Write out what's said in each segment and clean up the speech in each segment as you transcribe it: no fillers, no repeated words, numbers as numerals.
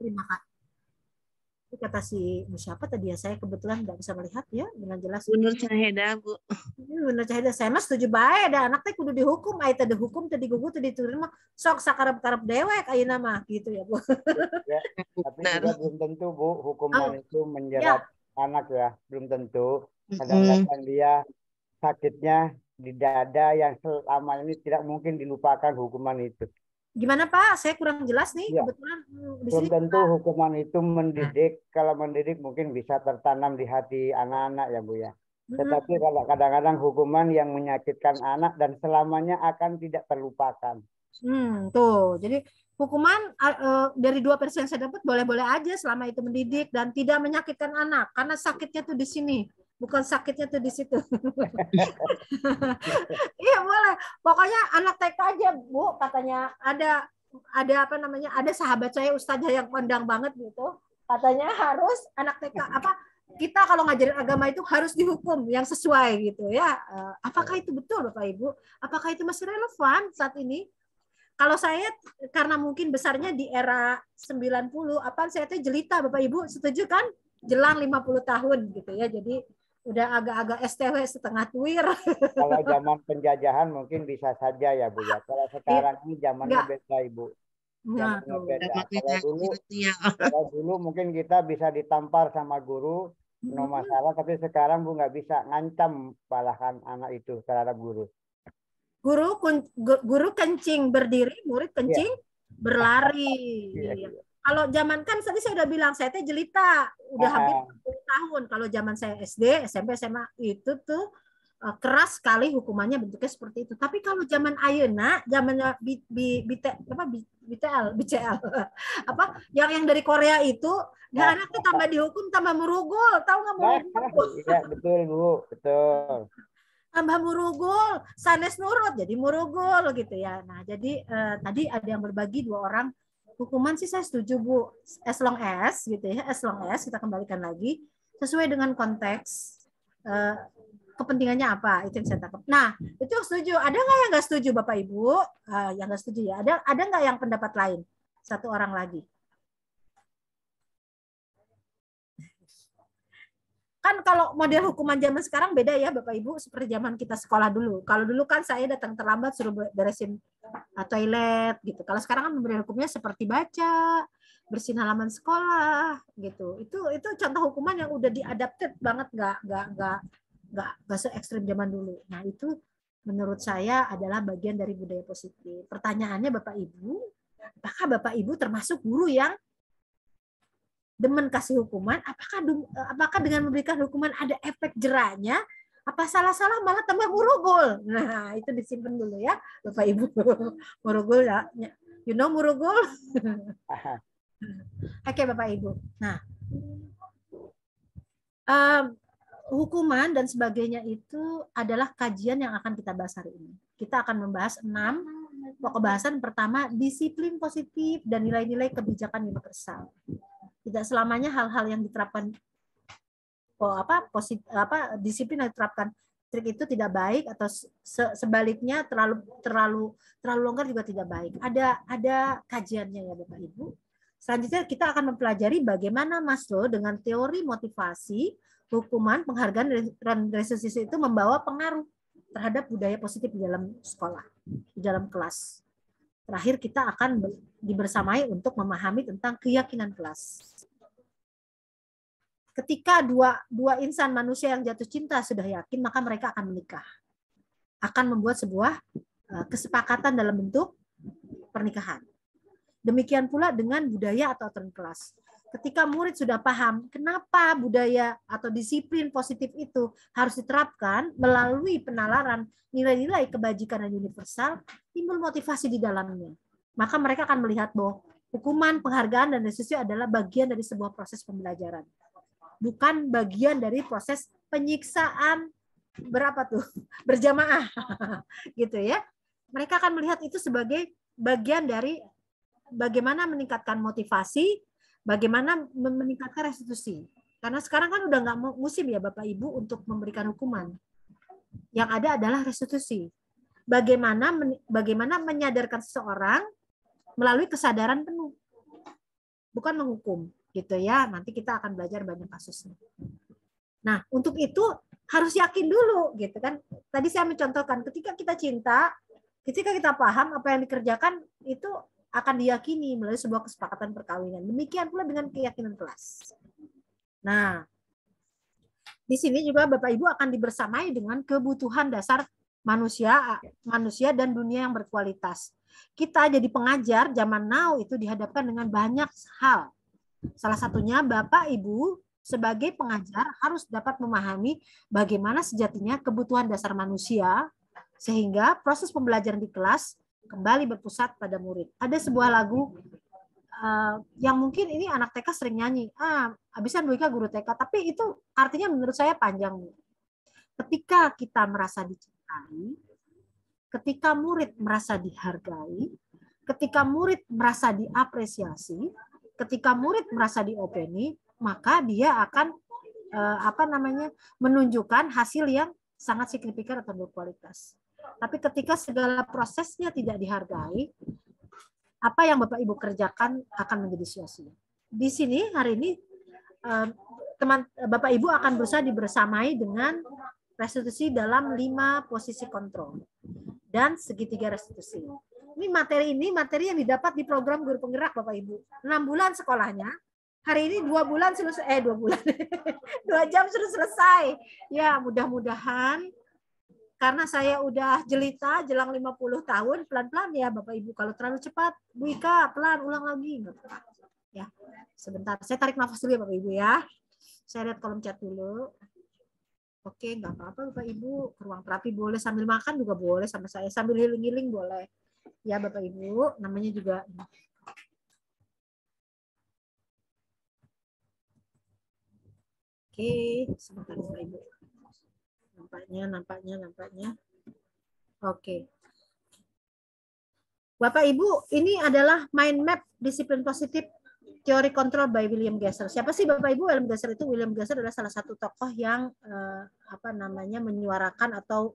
terima kasih. Kata si siapa tadi ya, saya kebetulan nggak bisa melihat ya dengan jelas. Bu Nur Syaheda, Bu. Bener Cahaya, saya mah setuju bae ada anak teh kudu dihukum, aya teh dihukum teh digugu teh diterima sok sakarep-karep dewek ayeuna mah gitu ya, Bu. Ya, tapi juga belum tentu Bu hukuman Oh, itu ya. menjerat anak ya, belum tentu. Kadang-kadang dia sakitnya di dada yang selama ini tidak mungkin dilupakan hukuman itu. Gimana Pak? Saya kurang jelas nih Ya, kebetulan di belum sini. tentu hukuman itu mendidik. Kalau mendidik mungkin bisa tertanam di hati anak-anak ya Bu ya. Tetapi kalau kadang-kadang hukuman yang menyakitkan anak dan selamanya akan tidak terlupakan. Tuh. Jadi hukuman dari 2% yang saya dapat boleh-boleh aja selama itu mendidik dan tidak menyakitkan anak karena sakitnya tuh di sini. Bukan sakitnya tuh di situ. Iya boleh. Pokoknya anak TK aja Bu, katanya ada apa namanya? Ada sahabat saya ustazah yang kondang banget gitu. Katanya harus anak TK apa kita kalau ngajarin agama itu harus dihukum yang sesuai gitu ya. Apakah itu betul Bapak Ibu? Apakah itu masih relevan saat ini? Kalau saya karena mungkin besarnya di era 90, apa saya tuh jelita Bapak Ibu, setuju kan? Jelang 50 tahun gitu ya. Jadi udah agak-agak STW setengah tuir. Kalau zaman penjajahan mungkin bisa saja ya Bu ya. Kalau sekarang ini zamannya Enggak. beda Ibu. Zamannya beda. Ya. Kalau dulu mungkin kita bisa ditampar sama guru, no masalah. Tapi sekarang Bu nggak bisa ngancam malahan anak itu terhadap guru. Guru kencing berdiri, murid kencing berlari. Iya. Kalau zaman kan tadi saya udah bilang saya teh jelita, udah hampir 40 tahun. Kalau zaman saya SD, SMP, SMA itu tuh keras sekali hukumannya bentuknya seperti itu. Tapi kalau zaman ayeuna, zamannya BCL, apa yang dari Korea itu, ya anak tuh tambah dihukum tambah murugul, tahu nggak murugul? Iya betul Bu, betul. Tambah murugul, sanes nurut jadi murugul gitu ya. Nah jadi tadi ada yang berbagi 2 orang. Hukuman sih saya setuju Bu, as long as gitu ya, as long as kita kembalikan lagi sesuai dengan konteks kepentingannya apa, itu yang saya tangkap. Nah itu setuju. Ada nggak yang nggak setuju Bapak Ibu? Yang nggak setuju ya. Ada nggak yang pendapat lain? 1 orang lagi. Kan kalau model hukuman zaman sekarang beda ya Bapak Ibu, seperti zaman kita sekolah dulu. Kalau dulu kan saya datang terlambat suruh beresin toilet gitu. Kalau sekarang kan model hukumnya seperti baca, bersihin halaman sekolah gitu. Itu contoh hukuman yang udah diadapted banget, nggak se ekstrim zaman dulu. Nah itu menurut saya adalah bagian dari budaya positif. Pertanyaannya Bapak Ibu, apakah Bapak Ibu termasuk guru yang demen kasih hukuman, apakah dengan memberikan hukuman ada efek jerahnya? Apa salah-salah malah tambah murugul? Nah, itu disimpan dulu ya, Bapak Ibu. Murugul ya. You know murugul? Oke, Bapak Ibu. Nah, hukuman dan sebagainya itu adalah kajian yang akan kita bahas hari ini. Kita akan membahas 6 pokok bahasan. Pertama, disiplin positif dan nilai-nilai kebijakan universal. Tidak selamanya hal-hal yang diterapkan disiplin yang diterapkan trik itu tidak baik, atau sebaliknya terlalu longgar juga tidak baik. Ada kajiannya ya Bapak Ibu. Selanjutnya kita akan mempelajari bagaimana Maslow dengan teori motivasi, hukuman, penghargaan dan restitusi itu membawa pengaruh terhadap budaya positif di dalam sekolah, di dalam kelas. Terakhir kita akan dibersamai untuk memahami tentang keyakinan kelas. Ketika dua insan manusia yang jatuh cinta sudah yakin, maka mereka akan menikah. Akan membuat sebuah kesepakatan dalam bentuk pernikahan. Demikian pula dengan budaya atau aturan kelas. Ketika murid sudah paham kenapa budaya atau disiplin positif itu harus diterapkan melalui penalaran nilai-nilai kebajikan dan universal, timbul motivasi di dalamnya. Maka mereka akan melihat bahwa hukuman, penghargaan, dan restitusi adalah bagian dari sebuah proses pembelajaran. Bukan bagian dari proses penyiksaan berjamaah gitu ya. Mereka akan melihat itu sebagai bagian dari bagaimana meningkatkan motivasi, bagaimana meningkatkan restitusi. Karena sekarang kan udah nggak musim ya Bapak Ibu untuk memberikan hukuman. Yang ada adalah restitusi. Bagaimana menyadarkan seseorang melalui kesadaran penuh. bukan menghukum, gitu ya. Nanti kita akan belajar banyak kasusnya. Nah, untuk itu harus yakin dulu, gitu kan. Tadi saya mencontohkan, ketika kita cinta, ketika kita paham apa yang dikerjakan itu akan diyakini melalui sebuah kesepakatan perkawinan. Demikian pula dengan keyakinan kelas. Nah, di sini juga Bapak Ibu akan dibersamai dengan kebutuhan dasar manusia dan dunia yang berkualitas. Kita jadi pengajar zaman now itu dihadapkan dengan banyak hal. Salah satunya Bapak Ibu sebagai pengajar harus dapat memahami bagaimana sejatinya kebutuhan dasar manusia sehingga proses pembelajaran di kelas kembali berpusat pada murid. Ada sebuah lagu yang mungkin ini anak TK sering nyanyi. Abisan Bu Ika guru TK, tapi itu artinya menurut saya panjang. Ketika kita merasa dicintai, ketika murid merasa dihargai, ketika murid merasa diapresiasi, ketika murid merasa diopeni, maka dia akan menunjukkan hasil yang sangat signifikan atau berkualitas. Tapi ketika segala prosesnya tidak dihargai, apa yang Bapak Ibu kerjakan akan menjadi sia-sia. Di sini hari ini Bapak Ibu akan berusaha dibersamai dengan restitusi dalam 5 posisi kontrol dan segitiga restitusi. Ini materi yang didapat di program guru penggerak Bapak Ibu. 6 bulan sekolahnya. Hari ini 2 bulan selesai, 2 bulan. 2 jam sudah selesai. Ya, mudah-mudahan karena saya udah jelita jelang 50 tahun, pelan-pelan ya Bapak Ibu. Kalau terlalu cepat, Bu Ika, pelan, ulang lagi. Ya, sebentar. Saya tarik nafas dulu ya Bapak Ibu ya. Saya lihat kolom chat dulu. Oke, nggak apa-apa Bapak Ibu. Ke ruang terapi boleh, sambil makan juga boleh sama saya. Sambil healing-healing boleh. Ya Bapak Ibu, namanya juga. Oke, sebentar Bapak Ibu. Nampaknya. Oke. Bapak Ibu, ini adalah mind map disiplin positif teori kontrol by William Gasser. Siapa sih Bapak Ibu? William Gasser itu adalah salah satu tokoh yang menyuarakan atau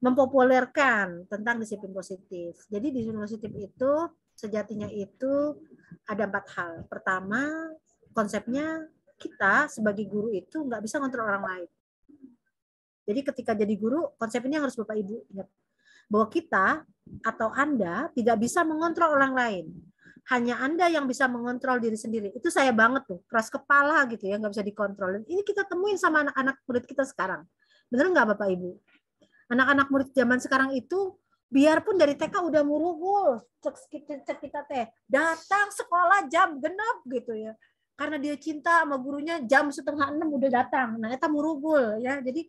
mempopulerkan tentang disiplin positif. Jadi disiplin positif itu sejatinya itu ada 4 hal. Pertama, konsepnya kita sebagai guru itu nggak bisa kontrol orang lain. Jadi ketika jadi guru, konsep ini harus Bapak Ibu ingat. Bahwa kita atau Anda tidak bisa mengontrol orang lain. Hanya Anda yang bisa mengontrol diri sendiri. Itu saya banget tuh, keras kepala gitu ya, nggak bisa dikontrol. Ini kita temuin sama anak-anak murid kita sekarang. Bener nggak Bapak Ibu? Anak-anak murid zaman sekarang itu, biarpun dari TK udah murugul, cek kita teh, datang sekolah jam genap gitu ya. Karena dia cinta sama gurunya, jam 5:30 udah datang. Nah, itu murugul ya. Jadi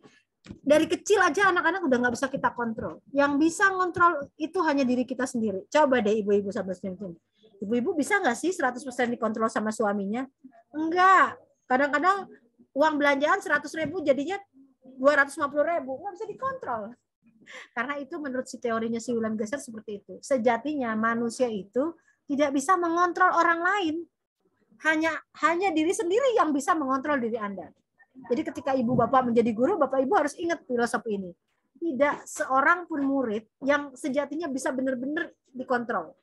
dari kecil aja anak-anak udah nggak bisa kita kontrol. Yang bisa ngontrol itu hanya diri kita sendiri. Coba deh ibu-ibu sampai sini. Ibu-ibu bisa nggak sih 100% dikontrol sama suaminya? Enggak. Kadang-kadang uang belanjaan 100.000 jadinya 250.000. Nggak bisa dikontrol. Karena itu menurut si teorinya si William Gasser seperti itu. Sejatinya manusia itu tidak bisa mengontrol orang lain. Hanya diri sendiri yang bisa mengontrol diri Anda. Jadi ketika ibu bapak menjadi guru, bapak ibu harus ingat filosofi ini. Tidak seorang pun murid yang sejatinya bisa benar-benar dikontrol.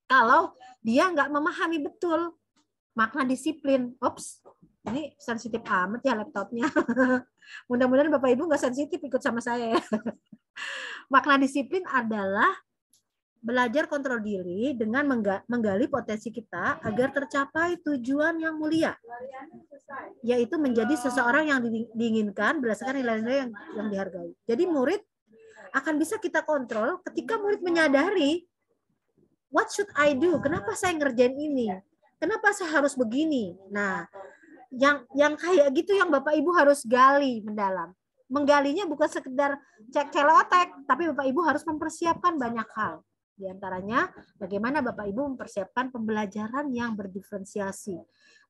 Kalau dia nggak memahami betul makna disiplin. Ops, ini sensitif amat ya laptopnya. Mudah-mudahan bapak ibu nggak sensitif ikut sama saya. Makna disiplin adalah belajar kontrol diri dengan menggali potensi kita agar tercapai tujuan yang mulia, yaitu menjadi seseorang yang diinginkan berdasarkan nilai-nilai yang dihargai. Jadi murid akan bisa kita kontrol ketika murid menyadari, what should I do? Kenapa saya ngerjain ini? Kenapa saya harus begini? Nah, yang kayak gitu yang Bapak Ibu harus gali mendalam. Menggalinya bukan sekedar cek celotek, tapi Bapak Ibu harus mempersiapkan banyak hal. Di antaranya, bagaimana Bapak Ibu mempersiapkan pembelajaran yang berdiferensiasi,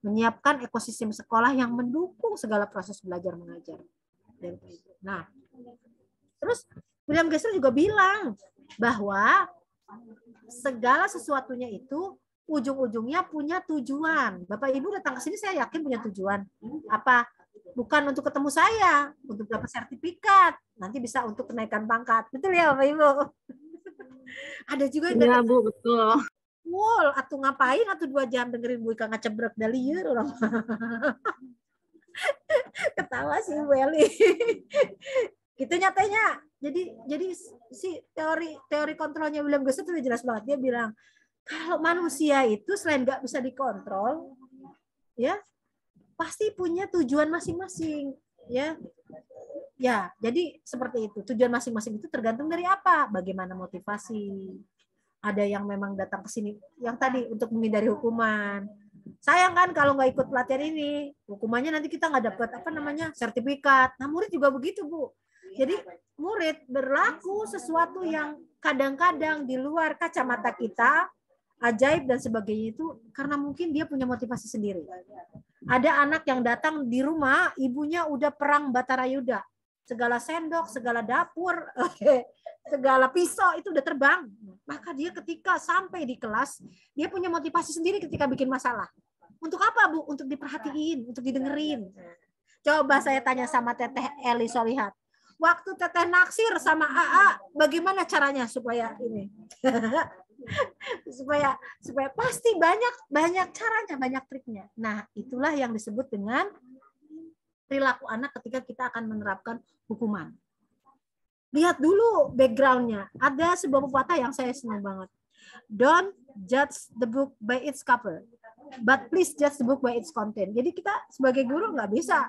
menyiapkan ekosistem sekolah yang mendukung segala proses belajar mengajar. Nah, terus William Gasser juga bilang bahwa segala sesuatunya itu ujung-ujungnya punya tujuan. Bapak Ibu datang ke sini saya yakin punya tujuan. Apa? Bukan untuk ketemu saya, untuk dapat sertifikat, nanti bisa untuk kenaikan pangkat. Betul ya Bapak Ibu? Ada juga yang Iya, datang, Bu, betul. wol, atau ngapain atau 2 jam dengerin Bu Ika ngacebrek dah lieur orang. Ketawa sih Bu Eli. Gitu nyatanya. Jadi si teori kontrolnya William Gibson itu jelas banget. Dia bilang kalau manusia itu selain nggak bisa dikontrol, ya pasti punya tujuan masing-masing, ya. Ya, jadi seperti itu. Tujuan masing-masing itu tergantung dari apa? Bagaimana motivasi. Ada yang memang datang ke sini yang tadi untuk menghindari hukuman. Sayang kan kalau nggak ikut pelatihan ini, hukumannya nanti kita nggak dapat apa namanya sertifikat. Nah, murid juga begitu, Bu. Jadi murid berlaku sesuatu yang kadang-kadang di luar kacamata kita, ajaib dan sebagainya itu karena mungkin dia punya motivasi sendiri. Ada anak yang datang di rumah, ibunya udah perang Batarayuda. Segala sendok, segala dapur, segala pisau itu udah terbang. Maka dia ketika sampai di kelas, dia punya motivasi sendiri ketika bikin masalah. Untuk apa, Bu? Untuk diperhatiin, untuk didengerin. Coba saya tanya sama Teteh Eli Solihat. Waktu Teteh naksir sama AA, bagaimana caranya supaya ini? supaya pasti banyak caranya, banyak triknya. Nah, itulah yang disebut dengan perilaku anak ketika kita akan menerapkan hukuman. Lihat dulu background-nya. Ada sebuah pepatah yang saya senang banget. Don't judge the book by its cover, but please judge the book by its content. Jadi kita sebagai guru nggak bisa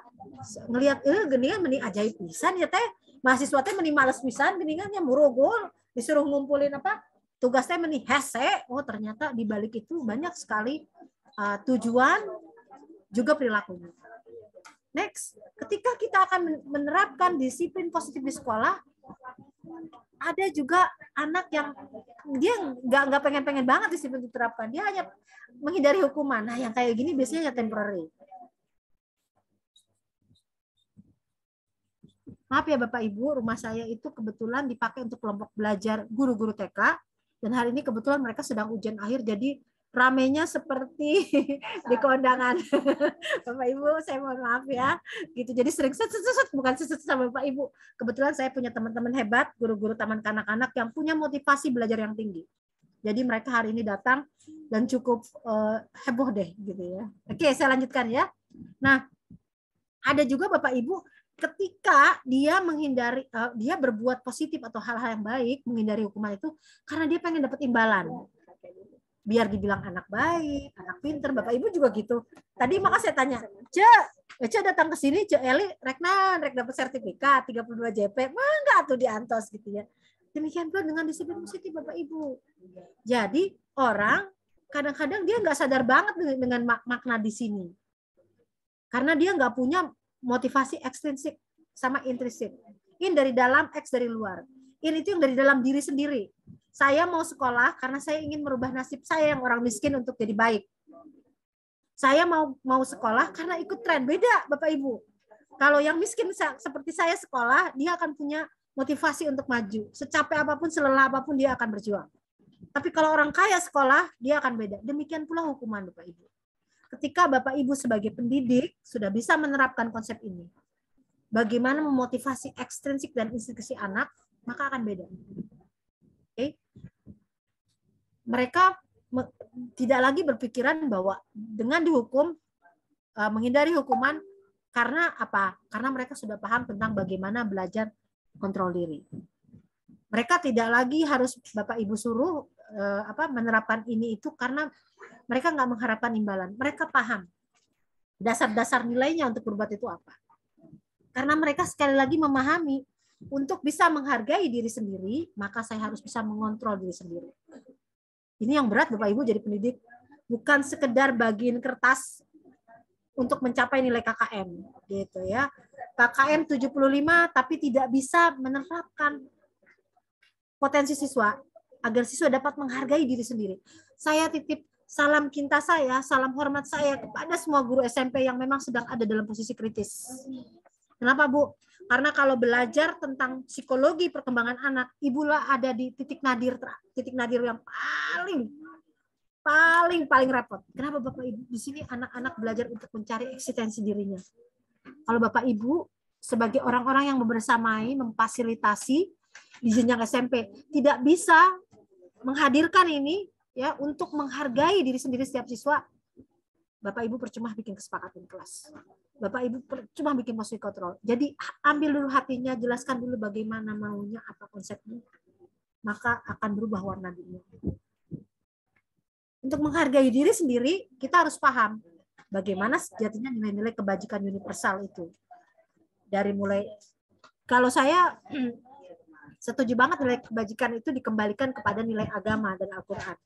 ngelihat geningan mending ajaib pisan ya teh. Mahasiswa teh mending males pisan geningannya murogol, disuruh ngumpulin apa? Tugas teh mending hese. Oh, ternyata di balik itu banyak sekali tujuan juga perilakunya. Next, ketika kita akan menerapkan disiplin positif di sekolah, ada juga anak yang dia nggak pengen banget disiplin diterapkan, dia hanya menghindari hukuman. Nah, yang kayak gini biasanya temporary. Maaf ya Bapak Ibu, rumah saya itu kebetulan dipakai untuk kelompok belajar guru-guru TK, dan hari ini kebetulan mereka sedang ujian akhir, jadi ramenya seperti di kondangan. Bapak Ibu, saya mohon maaf ya. Gitu. Jadi sering bukan sama Bapak Ibu. Kebetulan saya punya teman-teman hebat, guru-guru taman kanak-kanak yang punya motivasi belajar yang tinggi. Jadi mereka hari ini datang dan cukup heboh deh gitu ya. Oke, saya lanjutkan ya. Nah, ada juga Bapak Ibu ketika dia menghindari dia berbuat positif atau hal-hal yang baik, menghindari hukuman itu karena dia pengen dapat imbalan. Biar dibilang anak baik, anak pinter. Bapak Ibu juga gitu. Tadi maka saya tanya, Cek datang ke sini, Cek Eli, rek dapat sertifikat 32 JP, enggak tuh diantos gitu ya. Demikian pula dengan disiplin positif Bapak Ibu. Jadi orang kadang-kadang dia nggak sadar banget dengan makna di sini. Karena dia nggak punya motivasi ekstrinsik sama intrinsik. In dari dalam, X dari luar. In itu yang dari dalam diri sendiri. Saya mau sekolah karena saya ingin merubah nasib saya yang orang miskin untuk jadi baik. Saya mau sekolah karena ikut tren. Beda Bapak Ibu. Kalau yang miskin seperti saya sekolah, dia akan punya motivasi untuk maju. Secapek apapun, selelah apapun dia akan berjuang. Tapi kalau orang kaya sekolah, dia akan beda. Demikian pula hukuman Bapak Ibu. Ketika Bapak Ibu sebagai pendidik sudah bisa menerapkan konsep ini, bagaimana memotivasi ekstrinsik dan intrinsik anak, maka akan beda. Okay. Mereka tidak lagi berpikiran bahwa dengan dihukum, menghindari hukuman, karena apa? Karena mereka sudah paham tentang bagaimana belajar kontrol diri. Mereka tidak lagi harus Bapak Ibu suruh menerapkan ini itu karena mereka nggak mengharapkan imbalan. Mereka paham dasar-dasar nilainya untuk berbuat itu apa. Karena mereka sekali lagi memahami untuk bisa menghargai diri sendiri, maka saya harus bisa mengontrol diri sendiri. Ini yang berat Bapak Ibu jadi pendidik, bukan sekedar bagiin kertas untuk mencapai nilai KKM gitu ya. KKM 75 tapi tidak bisa menerapkan potensi siswa agar siswa dapat menghargai diri sendiri. Saya titip salam cinta saya, salam hormat saya kepada semua guru SMP yang memang sedang ada dalam posisi kritis. Kenapa, Bu? Karena kalau belajar tentang psikologi perkembangan anak, ibulah ada di titik nadir yang paling repot. Kenapa Bapak Ibu? Di sini anak-anak belajar untuk mencari eksistensi dirinya. Kalau Bapak Ibu sebagai orang-orang yang membersamai, memfasilitasi di jenjang SMP, tidak bisa menghadirkan ini ya untuk menghargai diri sendiri setiap siswa, Bapak Ibu percuma bikin kesepakatan kelas. Bapak Ibu percuma bikin posisi kontrol. Jadi ambil dulu hatinya, jelaskan dulu bagaimana maunya, apa konsepnya. Maka akan berubah warna dunia. Untuk menghargai diri sendiri, kita harus paham bagaimana sejatinya nilai-nilai kebajikan universal itu. Dari mulai, kalau saya setuju banget nilai kebajikan itu dikembalikan kepada nilai agama dan Al-Quran.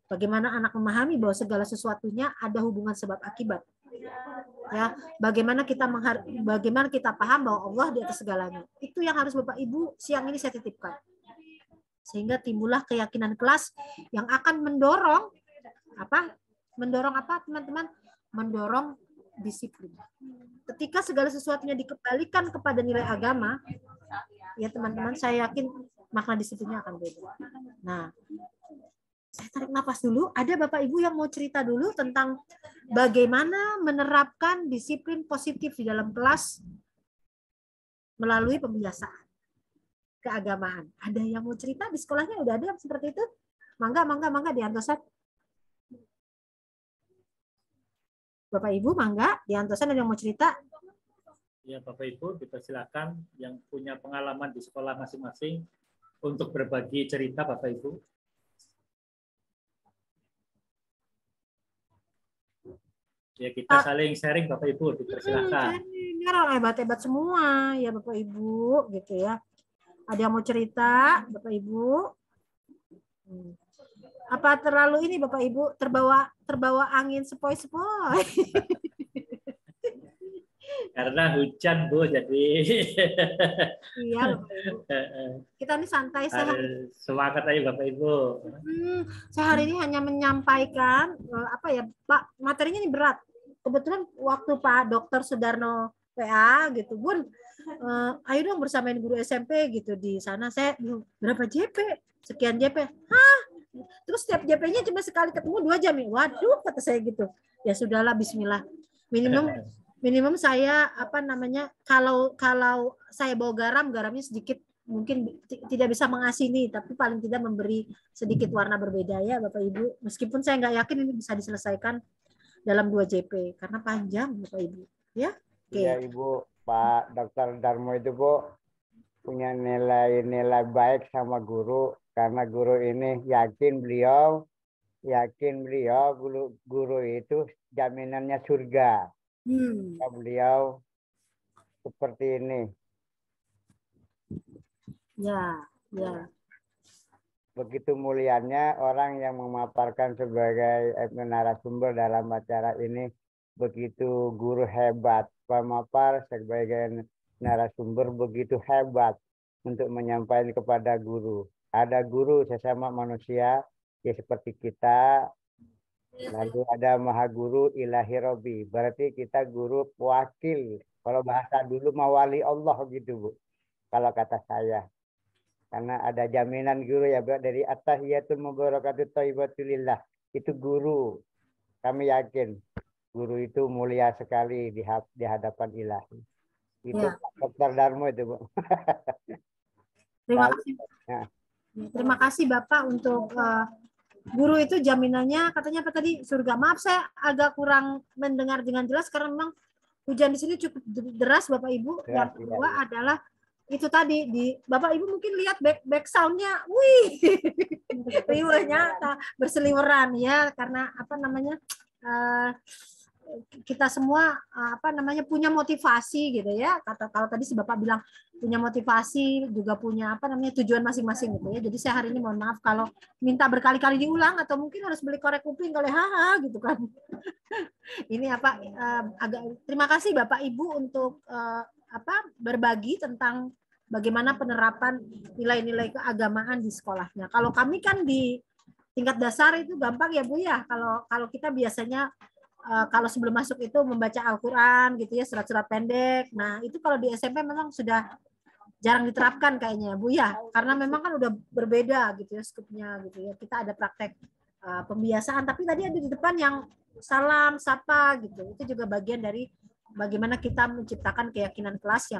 Bagaimana anak memahami bahwa segala sesuatunya ada hubungan sebab akibat. Ya, bagaimana kita paham bahwa Allah di atas segalanya. Itu yang harus Bapak Ibu siang ini saya titipkan. Sehingga timbullah keyakinan kelas yang akan mendorong apa teman-teman? Mendorong disiplin. Ketika segala sesuatunya dikembalikan kepada nilai agama, ya teman-teman, saya yakin makna disiplinnya akan beda. Nah, saya tarik nafas dulu. Ada Bapak Ibu yang mau cerita dulu tentang bagaimana menerapkan disiplin positif di dalam kelas melalui pembiasaan keagamaan. Ada yang mau cerita di sekolahnya udah ada yang seperti itu? Mangga di Antosan. Bapak Ibu, mangga di Antosan ada yang mau cerita? Ya, Bapak Ibu, dipersilakan yang punya pengalaman di sekolah masing-masing untuk berbagi cerita, Bapak Ibu. Ya, kita saling sharing, Bapak Ibu, dipersilakan. Ini orang hebat-hebat semua, ya Bapak Ibu, gitu ya. Ada yang mau cerita, Bapak Ibu? Apa terlalu ini Bapak Ibu terbawa angin sepoi-sepoi? Karena hujan, Bu, jadi iya Bapak Ibu. Kita ini santai semangat aja Bapak Ibu. Saya hari ini hanya menyampaikan Pak, materinya ini berat. Kebetulan waktu Pak Dr. Sudarno PA gitu, Bun, ayo dong bersamain guru SMP gitu di sana. Saya berapa JP? Sekian JP. Hah? Terus setiap JP-nya cuma sekali ketemu 2 jam ya. Waduh, kata saya gitu. Ya sudahlah, bismillah. Minimum saya kalau saya bawa garamnya sedikit, mungkin tidak bisa mengasini, tapi paling tidak memberi sedikit warna berbeda ya Bapak Ibu. Meskipun saya nggak yakin ini bisa diselesaikan dalam 2 JP karena panjang Bapak Ibu. Ya. Oke. Ya Ibu, Pak Dr. Darmo itu Bu punya nilai-nilai baik sama guru, karena guru ini yakin beliau guru itu jaminannya surga. Beliau seperti ini. Ya. Begitu mulianya orang yang memaparkan sebagai narasumber dalam acara ini, begitu guru hebat, pemapar sebagai narasumber begitu hebat untuk menyampaikan kepada guru. Ada guru sesama manusia ya seperti kita, lalu ada maha guru ilahi robi, berarti kita guru wakil. Kalau bahasa dulu mawali Allah gitu Bu, kalau kata saya. Karena ada jaminan guru ya Bu, dari at-tahiyatul mubarakatuh thayyibatulillah. Itu guru. Kami yakin guru itu mulia sekali di hadapan ilahi. Itu ya. Dr. Darmo itu Bu. Terima kasih. Ya. Terima kasih Bapak untuk guru itu jaminannya katanya apa tadi, surga. Maaf saya agak kurang mendengar dengan jelas karena memang hujan di sini cukup deras Bapak Ibu. Yang kedua adalah itu tadi di Bapak Ibu mungkin lihat back soundnya, wih, riwahnya berseliweran ya, karena kita semua punya motivasi gitu ya. Kalau tadi si Bapak bilang punya motivasi, juga punya tujuan masing-masing gitu ya. Jadi saya hari ini mohon maaf kalau minta berkali-kali diulang atau mungkin harus beli korek kuping kali gitu kan. Ini agak terima kasih Bapak Ibu untuk berbagi tentang bagaimana penerapan nilai-nilai keagamaan di sekolahnya. Kalau kami kan di tingkat dasar itu gampang ya Bu ya. Kalau kita biasanya kalau sebelum masuk itu membaca Al-Quran gitu ya, surat-surat pendek. Nah itu kalau di SMP memang sudah jarang diterapkan kayaknya Bu ya, karena memang kan udah berbeda gitu ya skupnya gitu ya. Kita ada praktek pembiasaan, tapi tadi ada di depan yang salam, sapa gitu. Itu juga bagian dari bagaimana kita menciptakan keyakinan kelas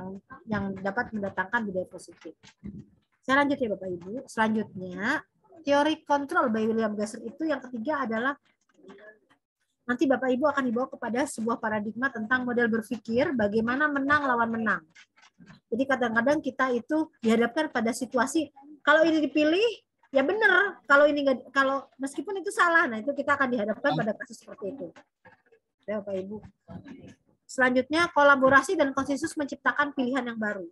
yang dapat mendatangkan budaya positif. Saya lanjut ya Bapak Ibu. Selanjutnya teori kontrol by William Glasser itu yang ketiga adalah nanti Bapak Ibu akan dibawa kepada sebuah paradigma tentang model berpikir bagaimana menang lawan menang. Jadi kadang-kadang kita itu dihadapkan pada situasi kalau ini dipilih ya benar, kalau ini nggak, kalau meskipun itu salah, nah itu kita akan dihadapkan pada kasus seperti itu. Ya Bapak Ibu. Selanjutnya kolaborasi dan konsensus menciptakan pilihan yang baru.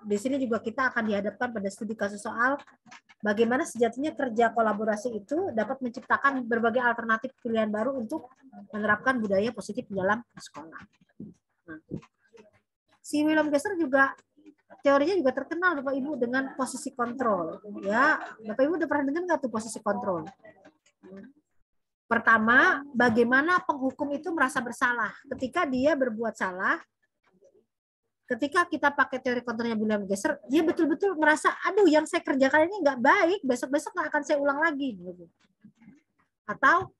Di sini juga kita akan dihadapkan pada studi kasus soal bagaimana sejatinya kerja kolaborasi itu dapat menciptakan berbagai alternatif pilihan baru untuk menerapkan budaya positif di dalam sekolah. Nah, si William Glasser juga teorinya juga terkenal Bapak Ibu dengan posisi kontrol. Ya, Bapak Ibu udah pernah dengar nggak tuh posisi kontrol? Pertama, bagaimana penghukum itu merasa bersalah ketika dia berbuat salah. Ketika kita pakai teori kontrolnya William Glasser, dia betul-betul merasa, aduh yang saya kerjakan ini nggak baik, besok-besok nggak akan saya ulang lagi. Atau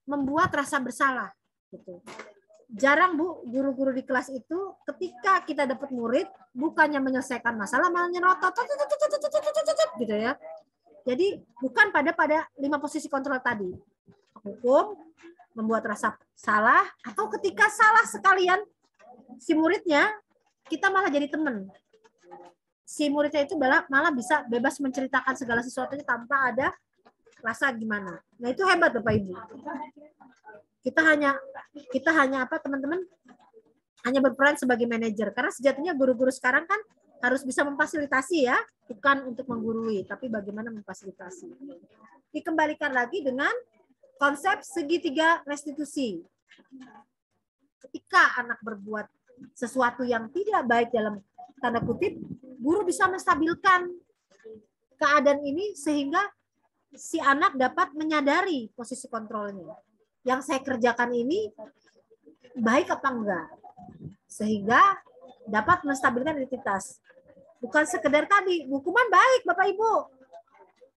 membuat rasa bersalah. Gitu. Jarang Bu, guru-guru di kelas itu ketika kita dapat murid, bukannya menyelesaikan masalah, malah nyerotot, gitu ya. Jadi bukan pada 5 posisi kontrol tadi. Hukum, membuat rasa salah, atau ketika salah sekalian, si muridnya kita malah jadi teman. Si muridnya itu malah bisa bebas menceritakan segala sesuatunya tanpa ada rasa gimana. Nah itu hebat Bapak Ibu. Kita hanya apa teman-teman? Hanya berperan sebagai manajer. Karena sejatinya guru-guru sekarang kan harus bisa memfasilitasi ya, bukan untuk menggurui, tapi bagaimana memfasilitasi. Dikembalikan lagi dengan konsep segitiga restitusi. Ketika anak berbuat sesuatu yang tidak baik dalam tanda kutip, guru bisa menstabilkan keadaan ini sehingga si anak dapat menyadari posisi kontrolnya. Yang saya kerjakan ini baik apa enggak? Sehingga dapat menstabilkan identitas. Bukan sekedar tadi, hukuman baik Bapak Ibu.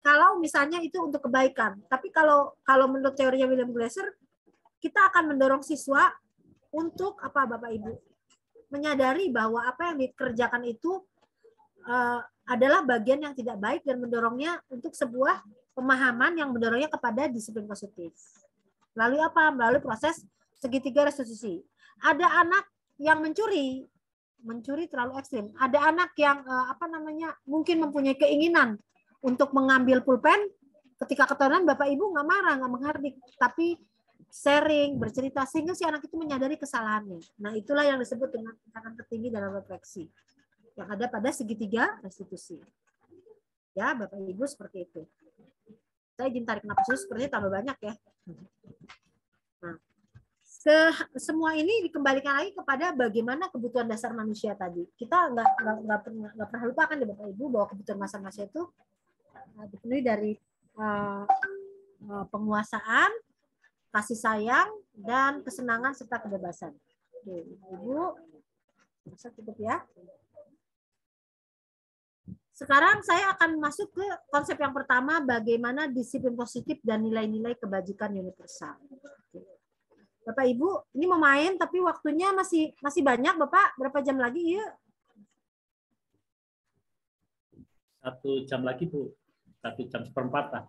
Kalau misalnya itu untuk kebaikan. Tapi kalau menurut teorinya William Glasser, kita akan mendorong siswa untuk apa Bapak Ibu? Menyadari bahwa apa yang dikerjakan itu adalah bagian yang tidak baik dan mendorongnya untuk sebuah pemahaman yang mendorongnya kepada disiplin positif. Melalui apa? Melalui proses segitiga restitusi. Ada anak yang mencuri terlalu ekstrim. Ada anak yang mungkin mempunyai keinginan untuk mengambil pulpen, ketika ketahuan Bapak Ibu nggak marah, nggak menghardik, tapi sharing, bercerita, sehingga si anak itu menyadari kesalahannya. Nah, itulah yang disebut dengan tingkatan tertinggi dalam refleksi. Yang ada pada segitiga restitusi. Ya, Bapak Ibu seperti itu. Saya izin tarik nafas dulu, sepertinya tambah banyak ya. Nah, semua ini dikembalikan lagi kepada bagaimana kebutuhan dasar manusia tadi. Kita nggak pernah lupakan ya Bapak Ibu bahwa kebutuhan dasar manusia itu dipenuhi dari penguasaan, kasih sayang, dan kesenangan serta kebebasan. Oke, Ibu, bisa cukup ya. Sekarang saya akan masuk ke konsep yang pertama, bagaimana disiplin positif dan nilai-nilai kebajikan universal. Oke. Bapak Ibu, ini mau main tapi waktunya masih banyak, Bapak. Berapa jam lagi? Yuk. 1 jam lagi, Bu. 1 jam seperempat lah.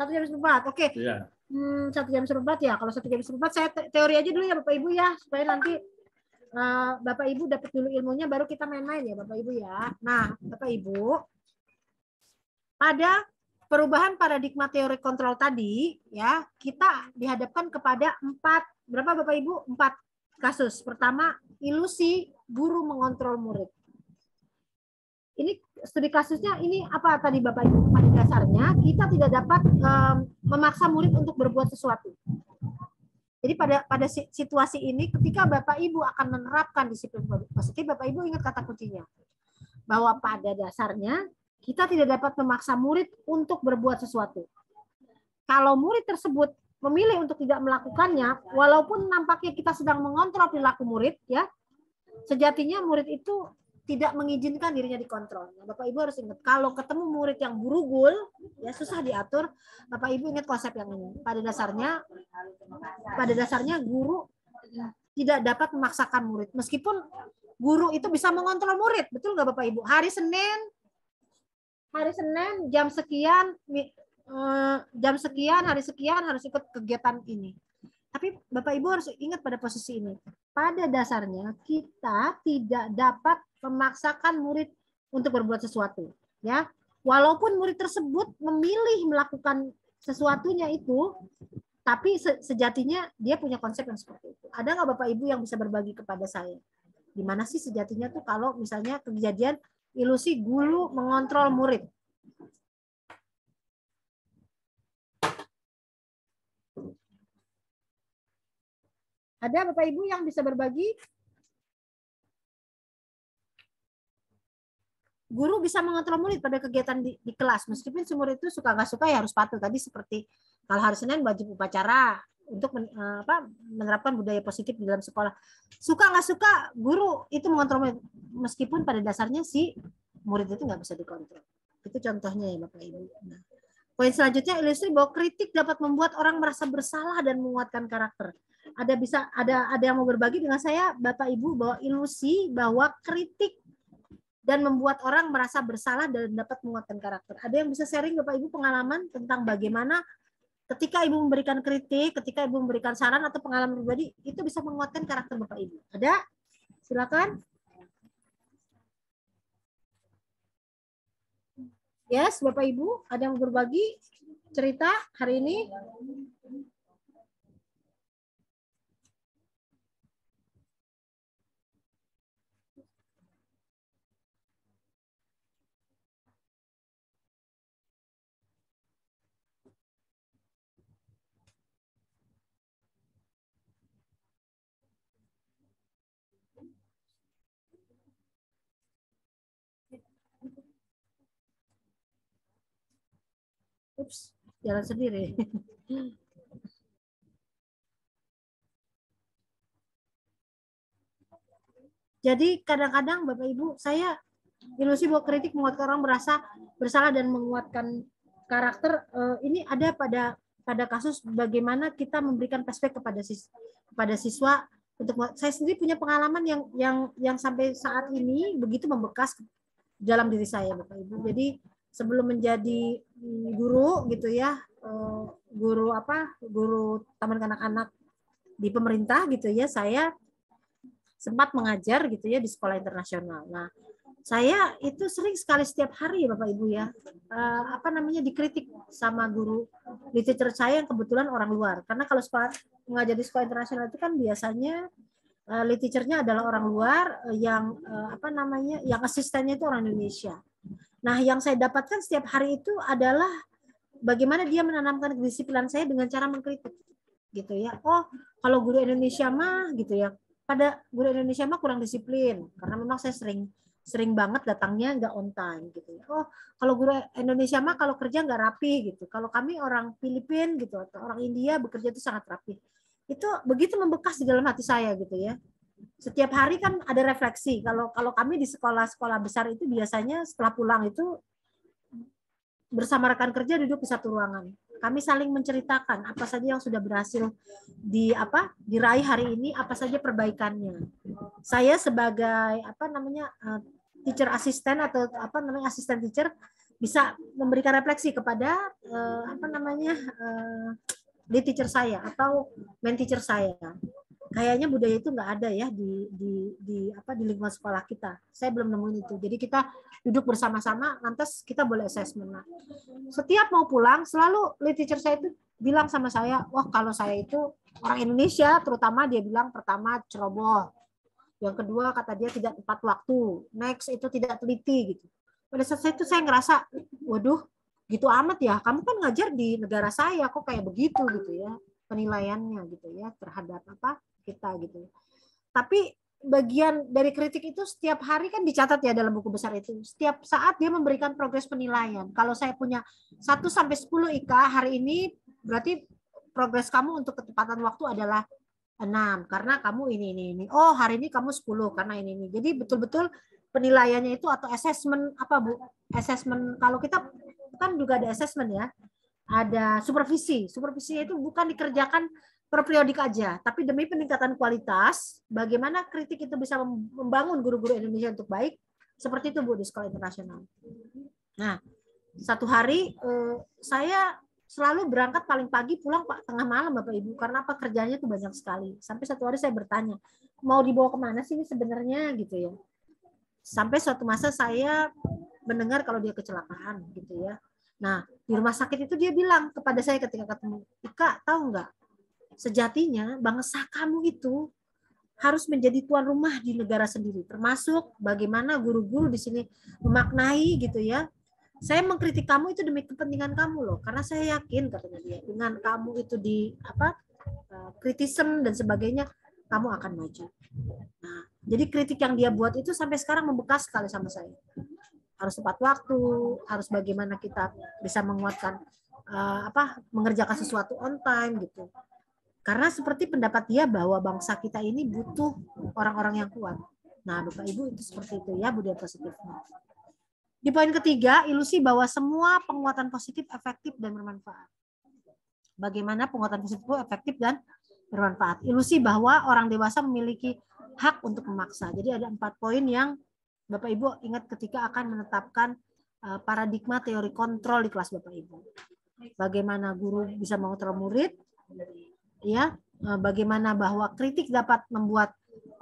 1 jam seperempat, oke. Iya. 1 jam seperempat ya. Kalau 1 jam seperempat saya teori aja dulu ya Bapak Ibu ya, supaya nanti Bapak Ibu dapat dulu ilmunya, baru kita main-main ya Bapak Ibu ya. Nah, Bapak Ibu, pada perubahan paradigma teori kontrol tadi ya, kita dihadapkan kepada 4 Bapak Ibu? 4 kasus. Pertama, ilusi guru mengontrol murid. Ini studi kasusnya ini apa tadi Bapak Ibu? Pada dasarnya kita tidak dapat memaksa murid untuk berbuat sesuatu. Jadi pada situasi ini ketika Bapak Ibu akan menerapkan disiplin positif, Bapak Ibu ingat kata kuncinya. Bahwa pada dasarnya kita tidak dapat memaksa murid untuk berbuat sesuatu. Kalau murid tersebut memilih untuk tidak melakukannya, walaupun nampaknya kita sedang mengontrol perilaku murid, ya, sejatinya murid itu tidak mengizinkan dirinya dikontrol. Nah, Bapak Ibu harus ingat, kalau ketemu murid yang burugul, ya susah diatur, Bapak Ibu ingat konsep yang ini. Pada dasarnya guru tidak dapat memaksakan murid, meskipun guru itu bisa mengontrol murid, betul nggak Bapak Ibu? Hari Senin hari Senin jam sekian, hari sekian harus ikut kegiatan ini. Tapi Bapak Ibu harus ingat pada posisi ini. Pada dasarnya kita tidak dapat memaksakan murid untuk berbuat sesuatu, ya. Walaupun murid tersebut memilih melakukan sesuatunya itu, tapi sejatinya dia punya konsep yang seperti itu. Ada nggak Bapak Ibu yang bisa berbagi kepada saya? Gimana sih sejatinya tuh kalau misalnya kejadian ilusi guru mengontrol murid? Ada Bapak Ibu yang bisa berbagi? Guru bisa mengontrol murid pada kegiatan di kelas, meskipun si murid itu suka nggak suka ya harus patuh. Tadi seperti kalau hari Senin wajib upacara untuk menerapkan budaya positif di dalam sekolah. Suka nggak suka, guru itu mengontrol murid, meskipun pada dasarnya si murid itu nggak bisa dikontrol. Itu contohnya ya Bapak Ibu. Nah, poin selanjutnya, ilustrasi bahwa kritik dapat membuat orang merasa bersalah dan menguatkan karakter. Ada yang mau berbagi dengan saya Bapak Ibu bahwa ilusi bahwa kritik dan membuat orang merasa bersalah dan dapat menguatkan karakter. Ada yang bisa sharing Bapak Ibu pengalaman tentang bagaimana ketika Ibu memberikan kritik, ketika Ibu memberikan saran atau pengalaman pribadi, itu bisa menguatkan karakter Bapak Ibu. Ada? Silakan. Yes, Bapak Ibu, ada yang berbagi cerita hari ini? Ups, jalan sendiri. Jadi kadang-kadang Bapak Ibu, saya ilusi bahwa kritik menguatkan orang merasa bersalah dan menguatkan karakter. Ini ada pada kasus bagaimana kita memberikan perspektif kepada siswa. Saya sendiri punya pengalaman yang sampai saat ini begitu membekas dalam diri saya, Bapak Ibu. Jadi sebelum menjadi guru gitu ya, guru taman kanak-kanak di pemerintah gitu ya, saya sempat mengajar gitu ya di sekolah internasional. Nah, saya itu sering sekali setiap hari ya Bapak Ibu ya, dikritik sama guru literatur saya yang kebetulan orang luar. Karena kalau mengajar di sekolah internasional itu kan biasanya literaturnya adalah orang luar yang yang asistennya itu orang Indonesia. Nah, yang saya dapatkan setiap hari itu adalah bagaimana dia menanamkan kedisiplinan saya dengan cara mengkritik gitu ya. Oh, kalau guru Indonesia mah gitu ya, pada guru Indonesia mah kurang disiplin karena memang saya sering banget datangnya nggak on time gitu ya. Oh, kalau guru Indonesia mah kalau kerja nggak rapi gitu. Kalau kami orang Filipina gitu atau orang India bekerja itu sangat rapi. Itu begitu membekas di dalam hati saya gitu ya. Setiap hari kan ada refleksi. Kalau kami di sekolah-sekolah besar itu biasanya setelah pulang itu bersama rekan kerja duduk di satu ruangan. Kami saling menceritakan apa saja yang sudah berhasil diraih hari ini, apa saja perbaikannya. Saya sebagai teacher assistant atau asisten teacher bisa memberikan refleksi kepada lead teacher saya atau main teacher saya. Kayaknya budaya itu nggak ada ya di lingkungan sekolah kita. Saya belum nemuin itu. Jadi kita duduk bersama-sama, lantas kita boleh assessment. Nah, setiap mau pulang, selalu lead teacher saya itu bilang sama saya, wah kalau saya itu orang Indonesia, terutama dia bilang pertama ceroboh, yang kedua kata dia tidak tepat waktu, next itu tidak teliti gitu. Pada saat itu saya ngerasa, waduh, gitu amat ya. Kamu kan ngajar di negara saya, kok kayak begitu gitu ya penilaiannya gitu ya terhadap kita gitu. Tapi bagian dari kritik itu setiap hari kan dicatat ya dalam buku besar itu. Setiap saat dia memberikan progres penilaian. Kalau saya punya 1 sampai 10 IKA hari ini, berarti progres kamu untuk ketepatan waktu adalah 6 karena kamu ini. Oh, hari ini kamu 10 karena ini. Jadi betul-betul penilaiannya itu atau assessment Bu? Assessment kalau kita kan juga ada assessment ya. Ada supervisi. Supervisi itu bukan dikerjakan per periodik aja, tapi demi peningkatan kualitas, bagaimana kritik itu bisa membangun guru-guru Indonesia untuk baik, seperti itu Bu di sekolah internasional. Nah, Satu hari saya selalu berangkat paling pagi, pulang tengah malam Bapak Ibu. Karena apa? Kerjanya tuh banyak sekali. Sampai satu hari saya bertanya, mau dibawa kemana sih ini sebenarnya gitu ya. Sampai suatu masa saya mendengar kalau dia kecelakaan gitu ya. Nah, di rumah sakit itu dia bilang kepada saya ketika ketemu, Ika, tahu nggak? Sejatinya bangsa kamu itu harus menjadi tuan rumah di negara sendiri, termasuk bagaimana guru-guru di sini memaknai gitu ya. Saya mengkritik kamu itu demi kepentingan kamu loh, karena saya yakin katanya dia dengan kamu itu di kritisem dan sebagainya, kamu akan maju. Nah, jadi kritik yang dia buat itu sampai sekarang membekas sekali sama saya. Harus tepat waktu, harus bagaimana kita bisa menguatkan mengerjakan sesuatu on time gitu. Karena seperti pendapat dia bahwa bangsa kita ini butuh orang-orang yang kuat. Nah, Bapak Ibu itu seperti itu ya budaya positifnya. Di poin ketiga, ilusi bahwa semua penguatan positif efektif dan bermanfaat. Bagaimana penguatan positif itu efektif dan bermanfaat? Ilusi bahwa orang dewasa memiliki hak untuk memaksa. Jadi ada 4 poin yang Bapak Ibu ingat ketika akan menetapkan paradigma teori kontrol di kelas Bapak Ibu. Bagaimana guru bisa mengontrol murid, ya, bagaimana bahwa kritik dapat membuat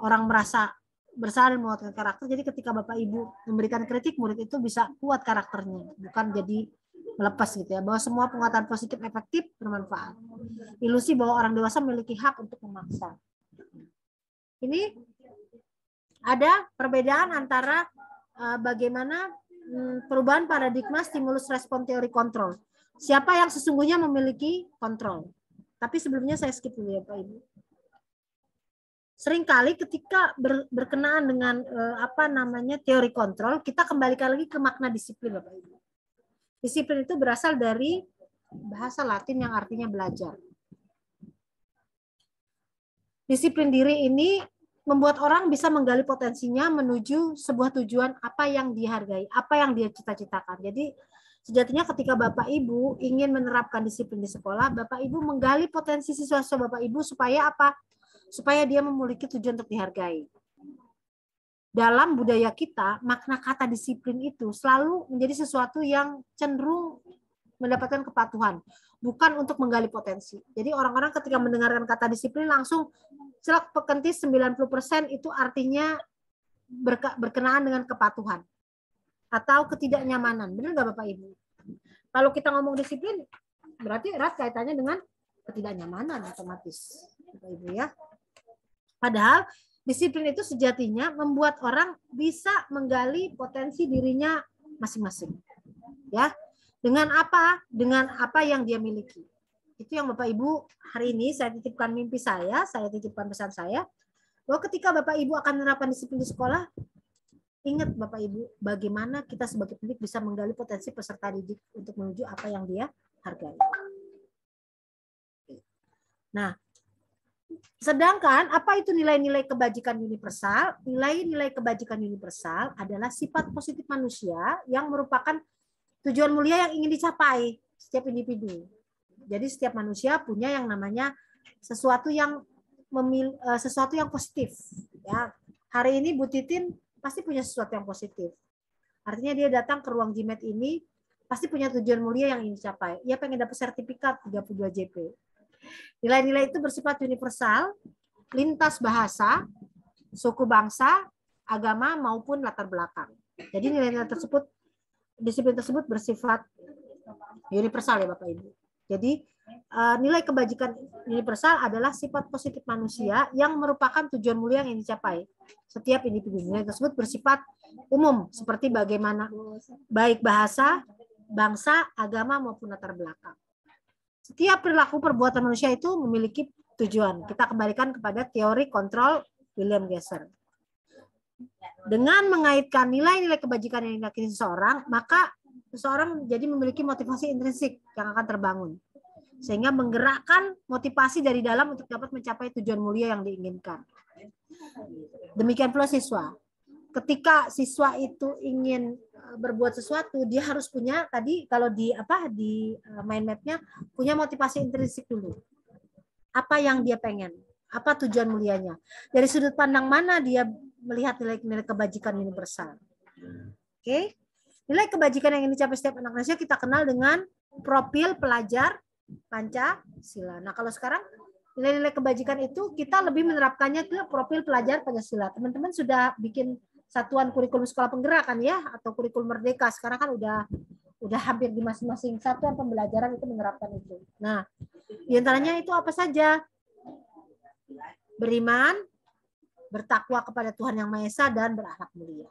orang merasa bersalah dan menguatkan karakter. Jadi ketika Bapak Ibu memberikan kritik, murid itu bisa kuat karakternya, bukan jadi melepas gitu ya. Bahwa semua penguatan positif efektif bermanfaat. Ilusi bahwa orang dewasa memiliki hak untuk memaksa. Ini ada perbedaan antara bagaimana perubahan paradigma stimulus respon teori kontrol. Siapa yang sesungguhnya memiliki kontrol? Tapi sebelumnya saya skip dulu ya Pak Ibu. Seringkali ketika berkenaan dengan teori kontrol, kita kembalikan lagi ke makna disiplin Bapak Ibu. Disiplin itu berasal dari bahasa Latin yang artinya belajar. Disiplin diri ini membuat orang bisa menggali potensinya menuju sebuah tujuan apa yang dihargai, apa yang dia cita-citakan. Jadi sejatinya ketika Bapak Ibu ingin menerapkan disiplin di sekolah, Bapak Ibu menggali potensi siswa-siswa Bapak Ibu supaya apa? Supaya dia memiliki tujuan untuk dihargai. Dalam budaya kita, makna kata disiplin itu selalu menjadi sesuatu yang cenderung mendapatkan kepatuhan, bukan untuk menggali potensi. Jadi orang-orang ketika mendengarkan kata disiplin langsung celak pekentis 90% itu artinya berkenaan dengan kepatuhan atau ketidaknyamanan. Benar nggak Bapak Ibu? Kalau kita ngomong disiplin, berarti erat kaitannya dengan ketidaknyamanan otomatis. Bapak Ibu ya. Padahal disiplin itu sejatinya membuat orang bisa menggali potensi dirinya masing-masing. Ya. Dengan apa? Dengan apa yang dia miliki. Itu yang Bapak Ibu hari ini saya titipkan mimpi saya titipkan pesan saya, bahwa ketika Bapak Ibu akan menerapkan disiplin di sekolah, ingat Bapak Ibu, bagaimana kita sebagai pendidik bisa menggali potensi peserta didik untuk menuju apa yang dia hargai. Nah, sedangkan apa itu nilai-nilai kebajikan universal? Nilai-nilai kebajikan universal adalah sifat positif manusia yang merupakan tujuan mulia yang ingin dicapai setiap individu. Jadi setiap manusia punya yang namanya sesuatu yang positif. Ya, hari ini Bu Titin pasti punya sesuatu yang positif. Artinya dia datang ke ruang Jimet ini pasti punya tujuan mulia yang ingin dicapai. Ia pengen dapat sertifikat 32 JP. Nilai-nilai itu bersifat universal, lintas bahasa, suku bangsa, agama maupun latar belakang. Jadi nilai-nilai tersebut, disiplin tersebut bersifat universal ya Bapak Ibu. Jadi nilai kebajikan universal adalah sifat positif manusia yang merupakan tujuan mulia yang dicapai setiap individu. Nilai tersebut bersifat umum seperti bagaimana baik bahasa, bangsa, agama maupun latar belakang. Setiap perilaku perbuatan manusia itu memiliki tujuan. Kita kembalikan kepada teori kontrol William Gesser. Dengan mengaitkan nilai-nilai kebajikan yang dimiliki seseorang, maka seseorang jadi memiliki motivasi intrinsik yang akan terbangun. Sehingga menggerakkan motivasi dari dalam untuk dapat mencapai tujuan mulia yang diinginkan. Demikian pula siswa. Ketika siswa itu ingin berbuat sesuatu, dia harus punya tadi kalau di mind map-nya punya motivasi intrinsik dulu. Apa yang dia pengen? Apa tujuan mulianya? Dari sudut pandang mana dia melihat nilai-nilai kebajikan universal? Oke. Nilai kebajikan yang ingin dicapai setiap anak Indonesia kita kenal dengan profil pelajar Pancasila. Nah, kalau sekarang nilai-nilai kebajikan itu kita lebih menerapkannya ke profil pelajar Pancasila. Teman-teman sudah bikin satuan kurikulum sekolah penggerak kan ya, atau kurikulum merdeka. Sekarang kan udah hampir di masing-masing satuan pembelajaran itu menerapkan itu. Nah, di antaranya itu apa saja? Beriman, bertakwa kepada Tuhan Yang Maha Esa, dan berakhlak mulia.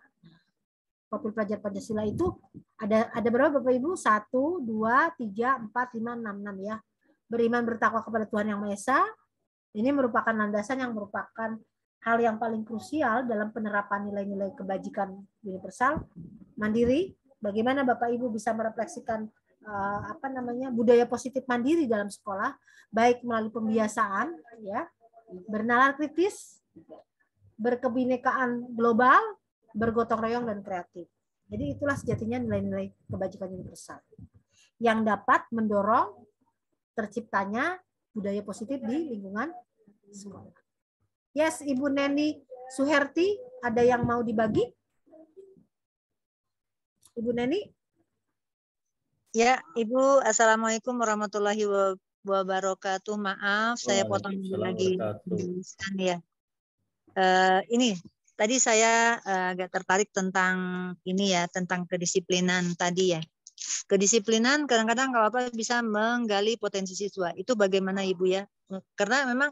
Profil pelajar Pancasila itu ada berapa Bapak Ibu? 1, 2, 3, 4, 5, 6, 6 ya. Beriman, bertakwa kepada Tuhan Yang Maha Esa. Ini merupakan landasan yang merupakan hal yang paling krusial dalam penerapan nilai-nilai kebajikan universal. Mandiri, bagaimana Bapak Ibu bisa merefleksikan budaya positif mandiri dalam sekolah, baik melalui pembiasaan, ya, bernalar kritis, berkebinekaan global, bergotong royong, dan kreatif. Jadi itulah sejatinya nilai-nilai kebajikan universal yang dapat mendorong terciptanya budaya positif di lingkungan sekolah. Yes, Ibu Neni Suherti, ada yang mau dibagi? Ibu Neni? Ya, Ibu, Assalamualaikum warahmatullahi wabarakatuh. Maaf, saya potong lagi. Ya. Ini tadi saya agak tertarik tentang ini ya, tentang kedisiplinan tadi ya. Kedisiplinan kadang-kadang kalau apa bisa menggali potensi siswa. Itu bagaimana Ibu ya? Karena memang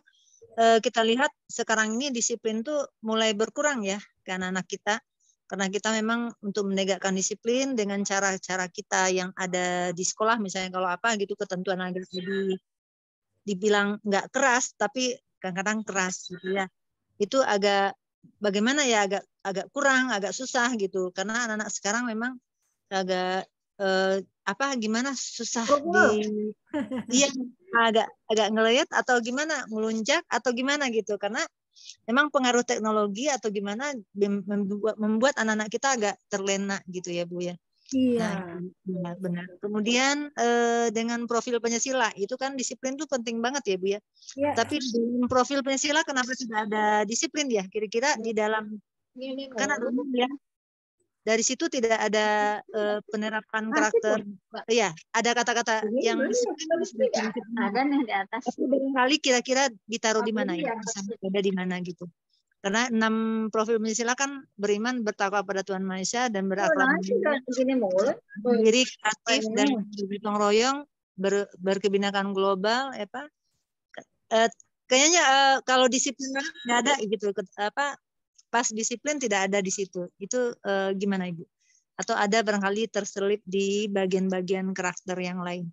kita lihat sekarang ini disiplin tuh mulai berkurang ya ke anak-anak kita. Karena kita memang untuk menegakkan disiplin dengan cara-cara kita yang ada di sekolah, misalnya kalau apa gitu ketentuan agak dibilang nggak keras, tapi kadang-kadang keras gitu ya. Itu agak bagaimana ya, agak kurang, agak susah gitu. Karena anak-anak sekarang memang agak gimana susah dia agak ngelayat atau gimana melunjak atau gimana gitu, karena memang pengaruh teknologi atau gimana membuat anak-anak kita agak terlena gitu ya Bu ya. Iya. Nah, benar. Kemudian dengan profil Pancasila itu kan disiplin itu penting banget ya Bu ya. Ya. Tapi di profil Pancasila kenapa tidak ada disiplin ya? Kira-kira di dalam kan ada ya. Dari situ tidak ada penerapan karakter. Iya, ada kata-kata yang disiplin ada nih di atas. Tapi barangkali kira-kira ditaruh di mana ya? Ada di mana gitu. Karena 6 profil Pancasila kan beriman, bertakwa pada Tuhan Maha Esa, dan berakhlak diri, kreatif, dan bergotong royong, berkebinekaan global, kayaknya kalau disiplin nggak ada gitu, pas disiplin tidak ada di situ. Itu gimana Ibu? Atau ada barangkali terselip di bagian-bagian karakter yang lain?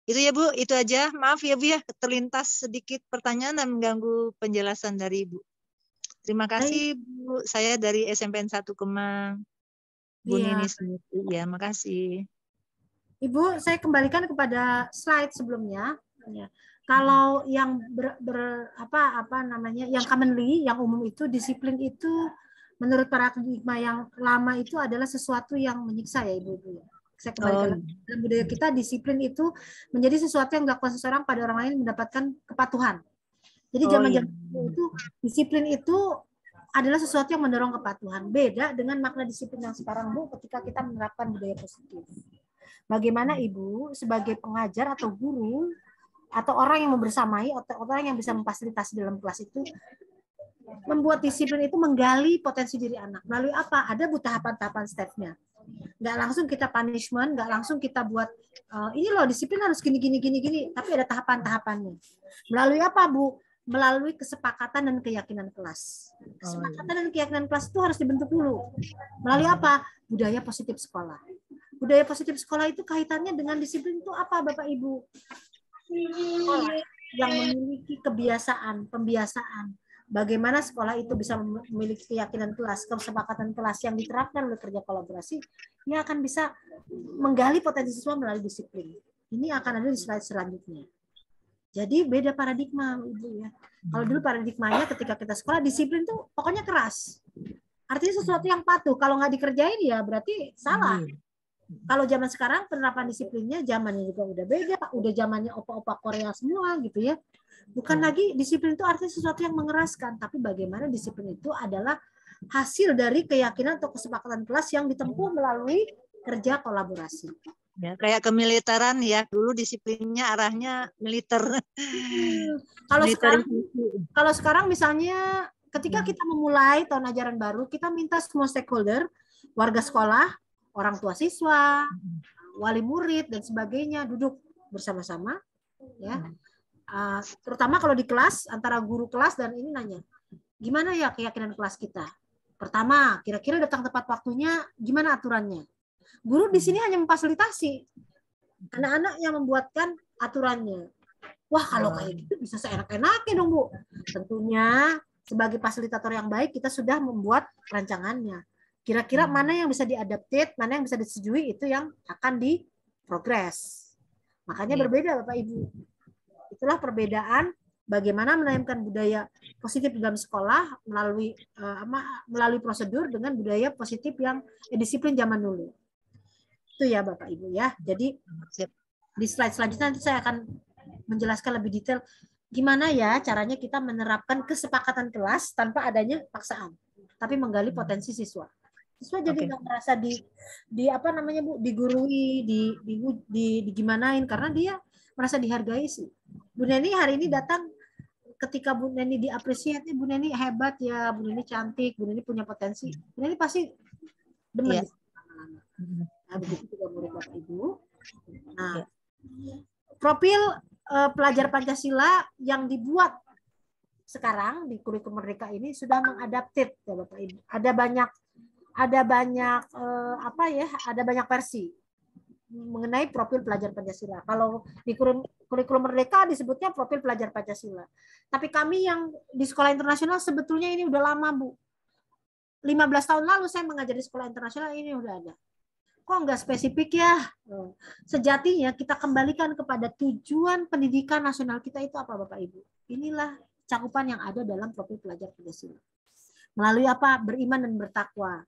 Itu ya Bu, itu aja. Maaf ya Bu ya, terlintas sedikit pertanyaan dan mengganggu penjelasan dari Ibu. Terima kasih Bu. Saya dari SMPN 1 Kemang. Bu Nini. Ya, makasih. Ibu, saya kembalikan kepada slide sebelumnya. Kalau yang yang commonly, yang umum itu disiplin itu menurut paradigma yang lama itu adalah sesuatu yang menyiksa ya Ibu. Saya kembalikan dalam budaya kita, disiplin itu menjadi sesuatu yang dilakukan seseorang pada orang lain mendapatkan kepatuhan. Jadi zaman-zaman itu disiplin itu adalah sesuatu yang mendorong kepatuhan. Beda dengan makna disiplin yang sekarang Bu, ketika kita menerapkan budaya positif. Bagaimana Ibu sebagai pengajar atau guru atau orang yang membersamai atau orang yang bisa memfasilitasi dalam kelas itu membuat disiplin itu menggali potensi diri anak. Melalui apa? Ada tahapan-tahapan step-nya. Nggak langsung kita punishment, nggak langsung kita buat ini loh disiplin harus gini, tapi ada tahapan-tahapannya. Melalui apa Bu? Melalui kesepakatan dan keyakinan kelas. Kesepakatan dan keyakinan kelas itu harus dibentuk dulu. Melalui apa? Budaya positif sekolah. Budaya positif sekolah itu kaitannya dengan disiplin itu apa Bapak Ibu? Sekolah yang memiliki pembiasaan, bagaimana sekolah itu bisa memiliki keyakinan kelas, kesepakatan kelas yang diterapkan oleh kerja kolaborasi, ia akan bisa menggali potensi siswa melalui disiplin. Ini akan ada di slide selanjutnya. Jadi beda paradigma Ibu ya. Kalau dulu paradigmanya ketika kita sekolah disiplin tuh pokoknya keras. Artinya sesuatu yang patuh, kalau nggak dikerjain ya berarti salah. Kalau zaman sekarang penerapan disiplinnya zamannya juga udah beda, udah zamannya opa-opa Korea semua gitu ya. Bukan lagi disiplin itu artinya sesuatu yang mengeraskan, tapi bagaimana disiplin itu adalah hasil dari keyakinan atau kesepakatan kelas yang ditempuh melalui kerja kolaborasi. Ya, kayak kemiliteran ya, dulu disiplinnya arahnya militer. Kalau sekarang misalnya ketika kita memulai tahun ajaran baru, kita minta semua stakeholder, warga sekolah, orang tua siswa, wali murid dan sebagainya duduk bersama-sama, ya. Terutama kalau di kelas antara guru kelas dan ini nanya, gimana ya keyakinan kelas kita? Pertama, kira-kira datang tepat waktunya, gimana aturannya? Guru di sini hanya memfasilitasi, anak-anak yang membuatkan aturannya. Wah, kalau kayak gitu bisa seenak-enaknya dong, Bu. Tentunya sebagai fasilitator yang baik kita sudah membuat rancangannya. Kira-kira mana yang bisa diadaptate, mana yang bisa disetujui, itu yang akan diprogres. Makanya berbeda Bapak Ibu. Itulah perbedaan bagaimana menanamkan budaya positif dalam sekolah melalui prosedur dengan budaya positif yang disiplin zaman dulu. Itu ya Bapak Ibu ya. Jadi di slide selanjutnya nanti saya akan menjelaskan lebih detail gimana ya caranya kita menerapkan kesepakatan kelas tanpa adanya paksaan, tapi menggali potensi siswa. Siswa jadi nggak merasa di apa namanya Bu, digurui, digimanain karena dia merasa dihargai sih. Bu Neni hari ini datang, ketika Bu Neni diapresiasi, Bu Neni hebat ya, Bu Neni cantik, Bu Neni punya potensi. Bu Neni pasti benar. Nah, begitu juga murid Bapak Ibu. Nah, profil pelajar Pancasila yang dibuat sekarang di kurikulum Merdeka ini sudah mengadaptif ya Bapak Ibu. Ada banyak versi mengenai profil pelajar Pancasila. Kalau di kurikulum Merdeka disebutnya profil pelajar Pancasila. Tapi kami yang di sekolah internasional sebetulnya ini udah lama, Bu. 15 tahun lalu saya mengajar di sekolah internasional, ini udah ada. Kok nggak spesifik ya? Sejatinya kita kembalikan kepada tujuan pendidikan nasional kita itu apa Bapak Ibu? Inilah cakupan yang ada dalam profil pelajar Pancasila. Melalui apa? Beriman dan bertakwa.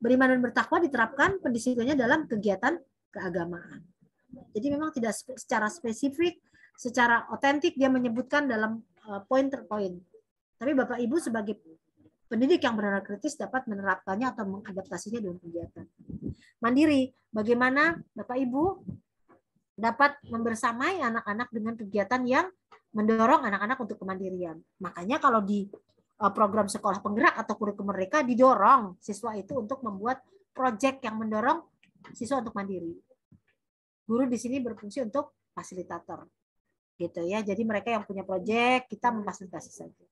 Beriman dan bertakwa diterapkan pendisiplinan dalam kegiatan keagamaan. Jadi memang tidak secara spesifik, secara otentik dia menyebutkan dalam poin per poin. Tapi Bapak Ibu sebagai pendidik yang benar-benar kritis dapat menerapkannya atau mengadaptasinya dalam kegiatan. Mandiri, bagaimana Bapak Ibu dapat membersamai anak-anak dengan kegiatan yang mendorong anak-anak untuk kemandirian. Makanya kalau di program sekolah penggerak atau kurikulum Merdeka didorong siswa itu untuk membuat proyek yang mendorong siswa untuk mandiri. Guru di sini berfungsi untuk fasilitator. Gitu ya. Jadi mereka yang punya proyek, kita memfasilitasi saja.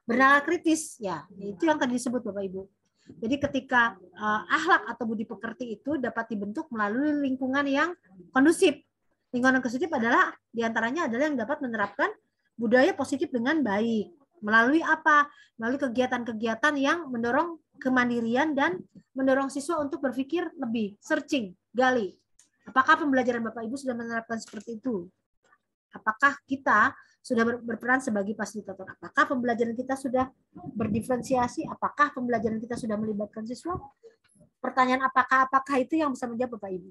Bernalar kritis, ya itu yang tadi disebut Bapak Ibu. Jadi ketika akhlak atau budi pekerti itu dapat dibentuk melalui lingkungan yang kondusif. Lingkungan kondusif adalah diantaranya adalah yang dapat menerapkan budaya positif dengan baik. Melalui apa? Melalui kegiatan-kegiatan yang mendorong kemandirian dan mendorong siswa untuk berpikir lebih, searching, gali. Apakah pembelajaran Bapak Ibu sudah menerapkan seperti itu? Apakah kita sudah berperan sebagai fasilitator? Apakah pembelajaran kita sudah berdiferensiasi? Apakah pembelajaran kita sudah melibatkan siswa? Pertanyaan apakah itu yang bisa menjawab Bapak Ibu,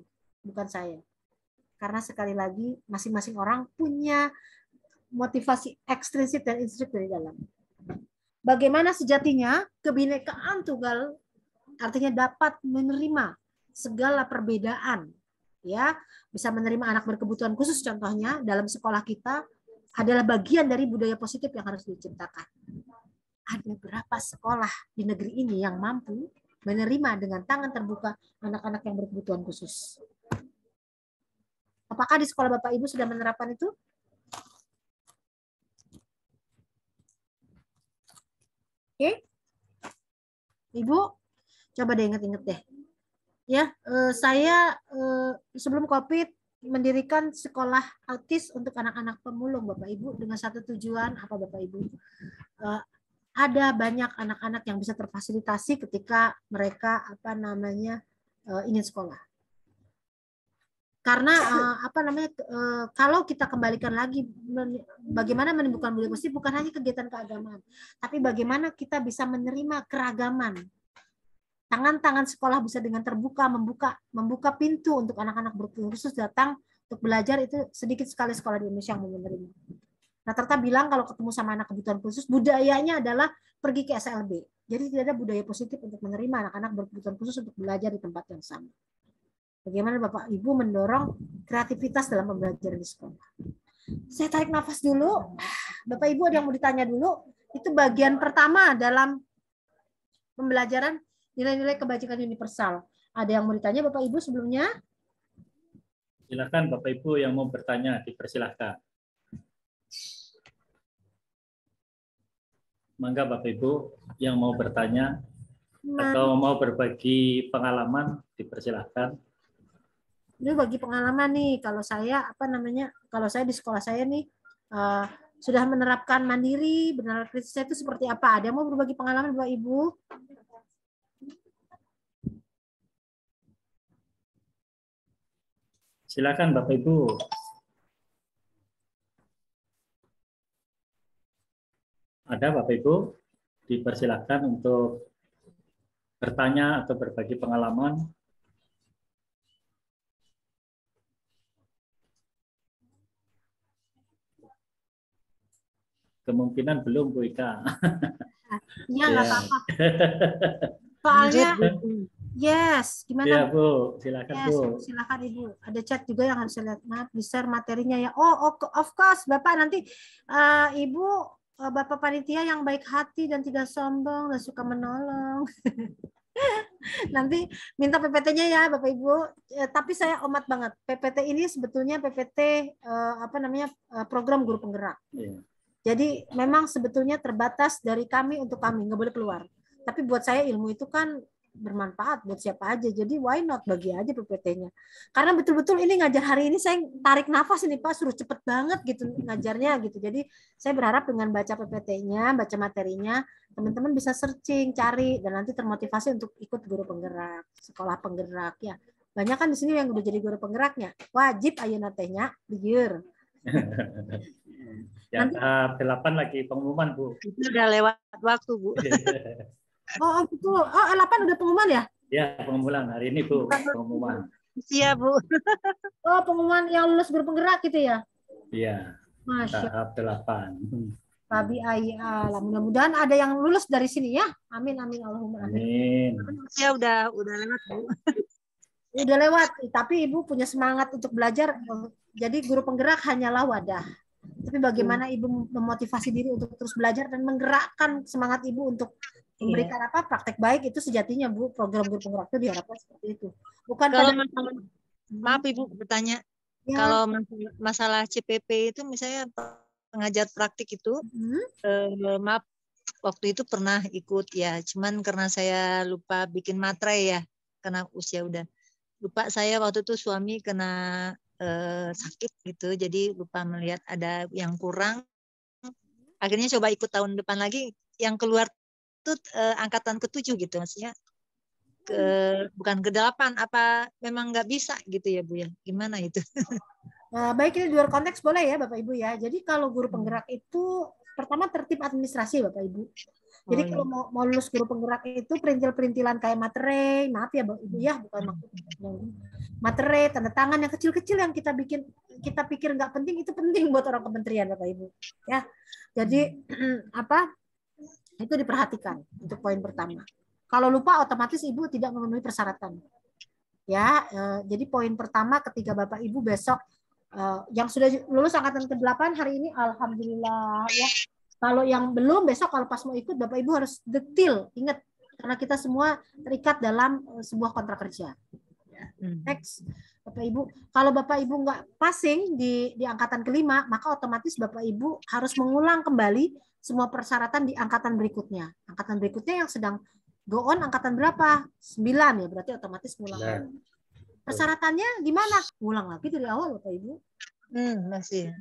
bukan saya. Karena sekali lagi masing-masing orang punya motivasi ekstrinsik dan intrinsik dari dalam. Bagaimana sejatinya kebinekaan tunggal artinya dapat menerima segala perbedaan, ya, bisa menerima anak berkebutuhan khusus contohnya dalam sekolah kita adalah bagian dari budaya positif yang harus diciptakan. Ada berapa sekolah di negeri ini yang mampu menerima dengan tangan terbuka anak-anak yang berkebutuhan khusus? Apakah di sekolah Bapak Ibu sudah menerapkan itu? Oke, Ibu, coba deh inget-inget deh. Ya, saya sebelum COVID mendirikan sekolah autis untuk anak-anak pemulung Bapak Ibu dengan satu tujuan apa Bapak Ibu? Ada banyak anak-anak yang bisa terfasilitasi ketika mereka ingin sekolah. Karena kalau kita kembalikan lagi bagaimana menimbulkan budaya positif bukan hanya kegiatan keagamaan, tapi bagaimana kita bisa menerima keragaman. Tangan-tangan sekolah bisa dengan terbuka membuka pintu untuk anak-anak berkebutuhan khusus datang untuk belajar, itu sedikit sekali sekolah di Indonesia yang menerima. Nah, ternyata bilang kalau ketemu sama anak kebutuhan khusus, budayanya adalah pergi ke SLB. Jadi tidak ada budaya positif untuk menerima anak-anak berkebutuhan khusus untuk belajar di tempat yang sama. Bagaimana Bapak Ibu mendorong kreativitas dalam pembelajaran di sekolah. Saya tarik nafas dulu. Bapak Ibu ada yang mau ditanya dulu? Itu bagian pertama dalam pembelajaran nilai-nilai kebajikan universal. Ada yang mau ditanya Bapak Ibu sebelumnya? Silakan Bapak Ibu yang mau bertanya, dipersilahkan. Mangga Bapak Ibu yang mau bertanya atau mau berbagi pengalaman, dipersilahkan. Ini bagi pengalaman nih, kalau saya kalau saya di sekolah saya nih sudah menerapkan mandiri, benar kritisnya itu seperti apa? Ada yang mau berbagi pengalaman Bapak Ibu? Silakan Bapak Ibu. Ada Bapak Ibu, dipersilakan untuk bertanya atau berbagi pengalaman. Kemungkinan belum Bu Ika. Iya, nggak apa-apa. Soalnya, yes, gimana? Ya Bu, silakan yes, Bu. silakan Ibu. Ada chat juga yang harus saya lihat. Maaf, di-share materinya ya. Oh, of course, Bapak nanti Ibu, Bapak panitia yang baik hati dan tidak sombong dan suka menolong. Nanti minta PPT-nya ya Bapak Ibu. Tapi saya omat banget. PPT ini sebetulnya PPT program guru penggerak. Iya. Jadi memang sebetulnya terbatas dari kami untuk kami, nggak boleh keluar. Tapi buat saya ilmu itu kan bermanfaat buat siapa aja. Jadi why not bagi aja PPT-nya. Karena betul-betul ini ngajar hari ini saya tarik nafas ini Pak, suruh cepet banget gitu ngajarnya gitu. Jadi saya berharap dengan baca PPT-nya, baca materinya, teman-teman bisa searching, cari, dan nanti termotivasi untuk ikut guru penggerak, sekolah penggerak ya. Banyak kan di sini yang udah jadi guru penggeraknya. Wajib ayeuna tehnya lieur. Ya, tahap 8 lagi pengumuman Bu. Itu udah lewat waktu Bu. Oh betul. Oh 8 udah pengumuman ya? Ya, pengumuman hari ini Bu, pengumuman. Iya Bu. Oh pengumuman yang lulus guru penggerak gitu ya? Iya. Masya Tahap 8. Fabi Ayala. Mudah-mudahan ada yang lulus dari sini ya. Amin amin Allahumma amin. Ya udah lewat Bu. Udah lewat, tapi Ibu punya semangat untuk belajar. Jadi guru penggerak hanyalah wadah. Tapi bagaimana Ibu memotivasi diri untuk terus belajar dan menggerakkan semangat Ibu untuk memberikan praktek baik, itu sejatinya Bu, program guru penggerak itu diharapkan seperti itu. Bukan kalau pada maaf Ibu bertanya, ya. Kalau masalah CPP itu misalnya pengajar praktik itu, maaf waktu itu pernah ikut ya, cuman karena saya lupa bikin materai ya, karena usia udah lupa, saya waktu itu suami kena sakit gitu, jadi lupa melihat ada yang kurang. Akhirnya coba ikut tahun depan lagi, yang keluar tuh angkatan ke-7 gitu, maksudnya bukan ke-8, apa memang nggak bisa gitu ya Bu ya? Gimana itu? Baik, ini di luar konteks boleh ya Bapak Ibu ya. Jadi kalau guru penggerak itu pertama tertib administrasi Bapak Ibu. Jadi kalau mau lulus guru penggerak itu perintil-perintilan kayak materai, maaf ya Bapak Ibu ya, bukan materai, tanda tangan yang kecil-kecil yang kita pikir nggak penting, itu penting buat orang kementerian Bapak Ibu ya. Jadi itu diperhatikan untuk poin pertama. Kalau lupa otomatis Ibu tidak memenuhi persyaratan ya. Jadi poin pertama ketika Bapak Ibu besok yang sudah lulus angkatan ke-8 hari ini alhamdulillah ya. Kalau yang belum, besok kalau pas mau ikut Bapak Ibu harus detail, ingat, karena kita semua terikat dalam sebuah kontrak kerja. Next, Bapak Ibu, kalau Bapak Ibu nggak passing di angkatan ke-5, maka otomatis Bapak Ibu harus mengulang kembali semua persyaratan di angkatan berikutnya. Angkatan berikutnya yang sedang go on angkatan berapa? 9 ya, berarti otomatis ngulang. Persyaratannya gimana? Ngulang lagi dari awal Bapak Ibu. Masih.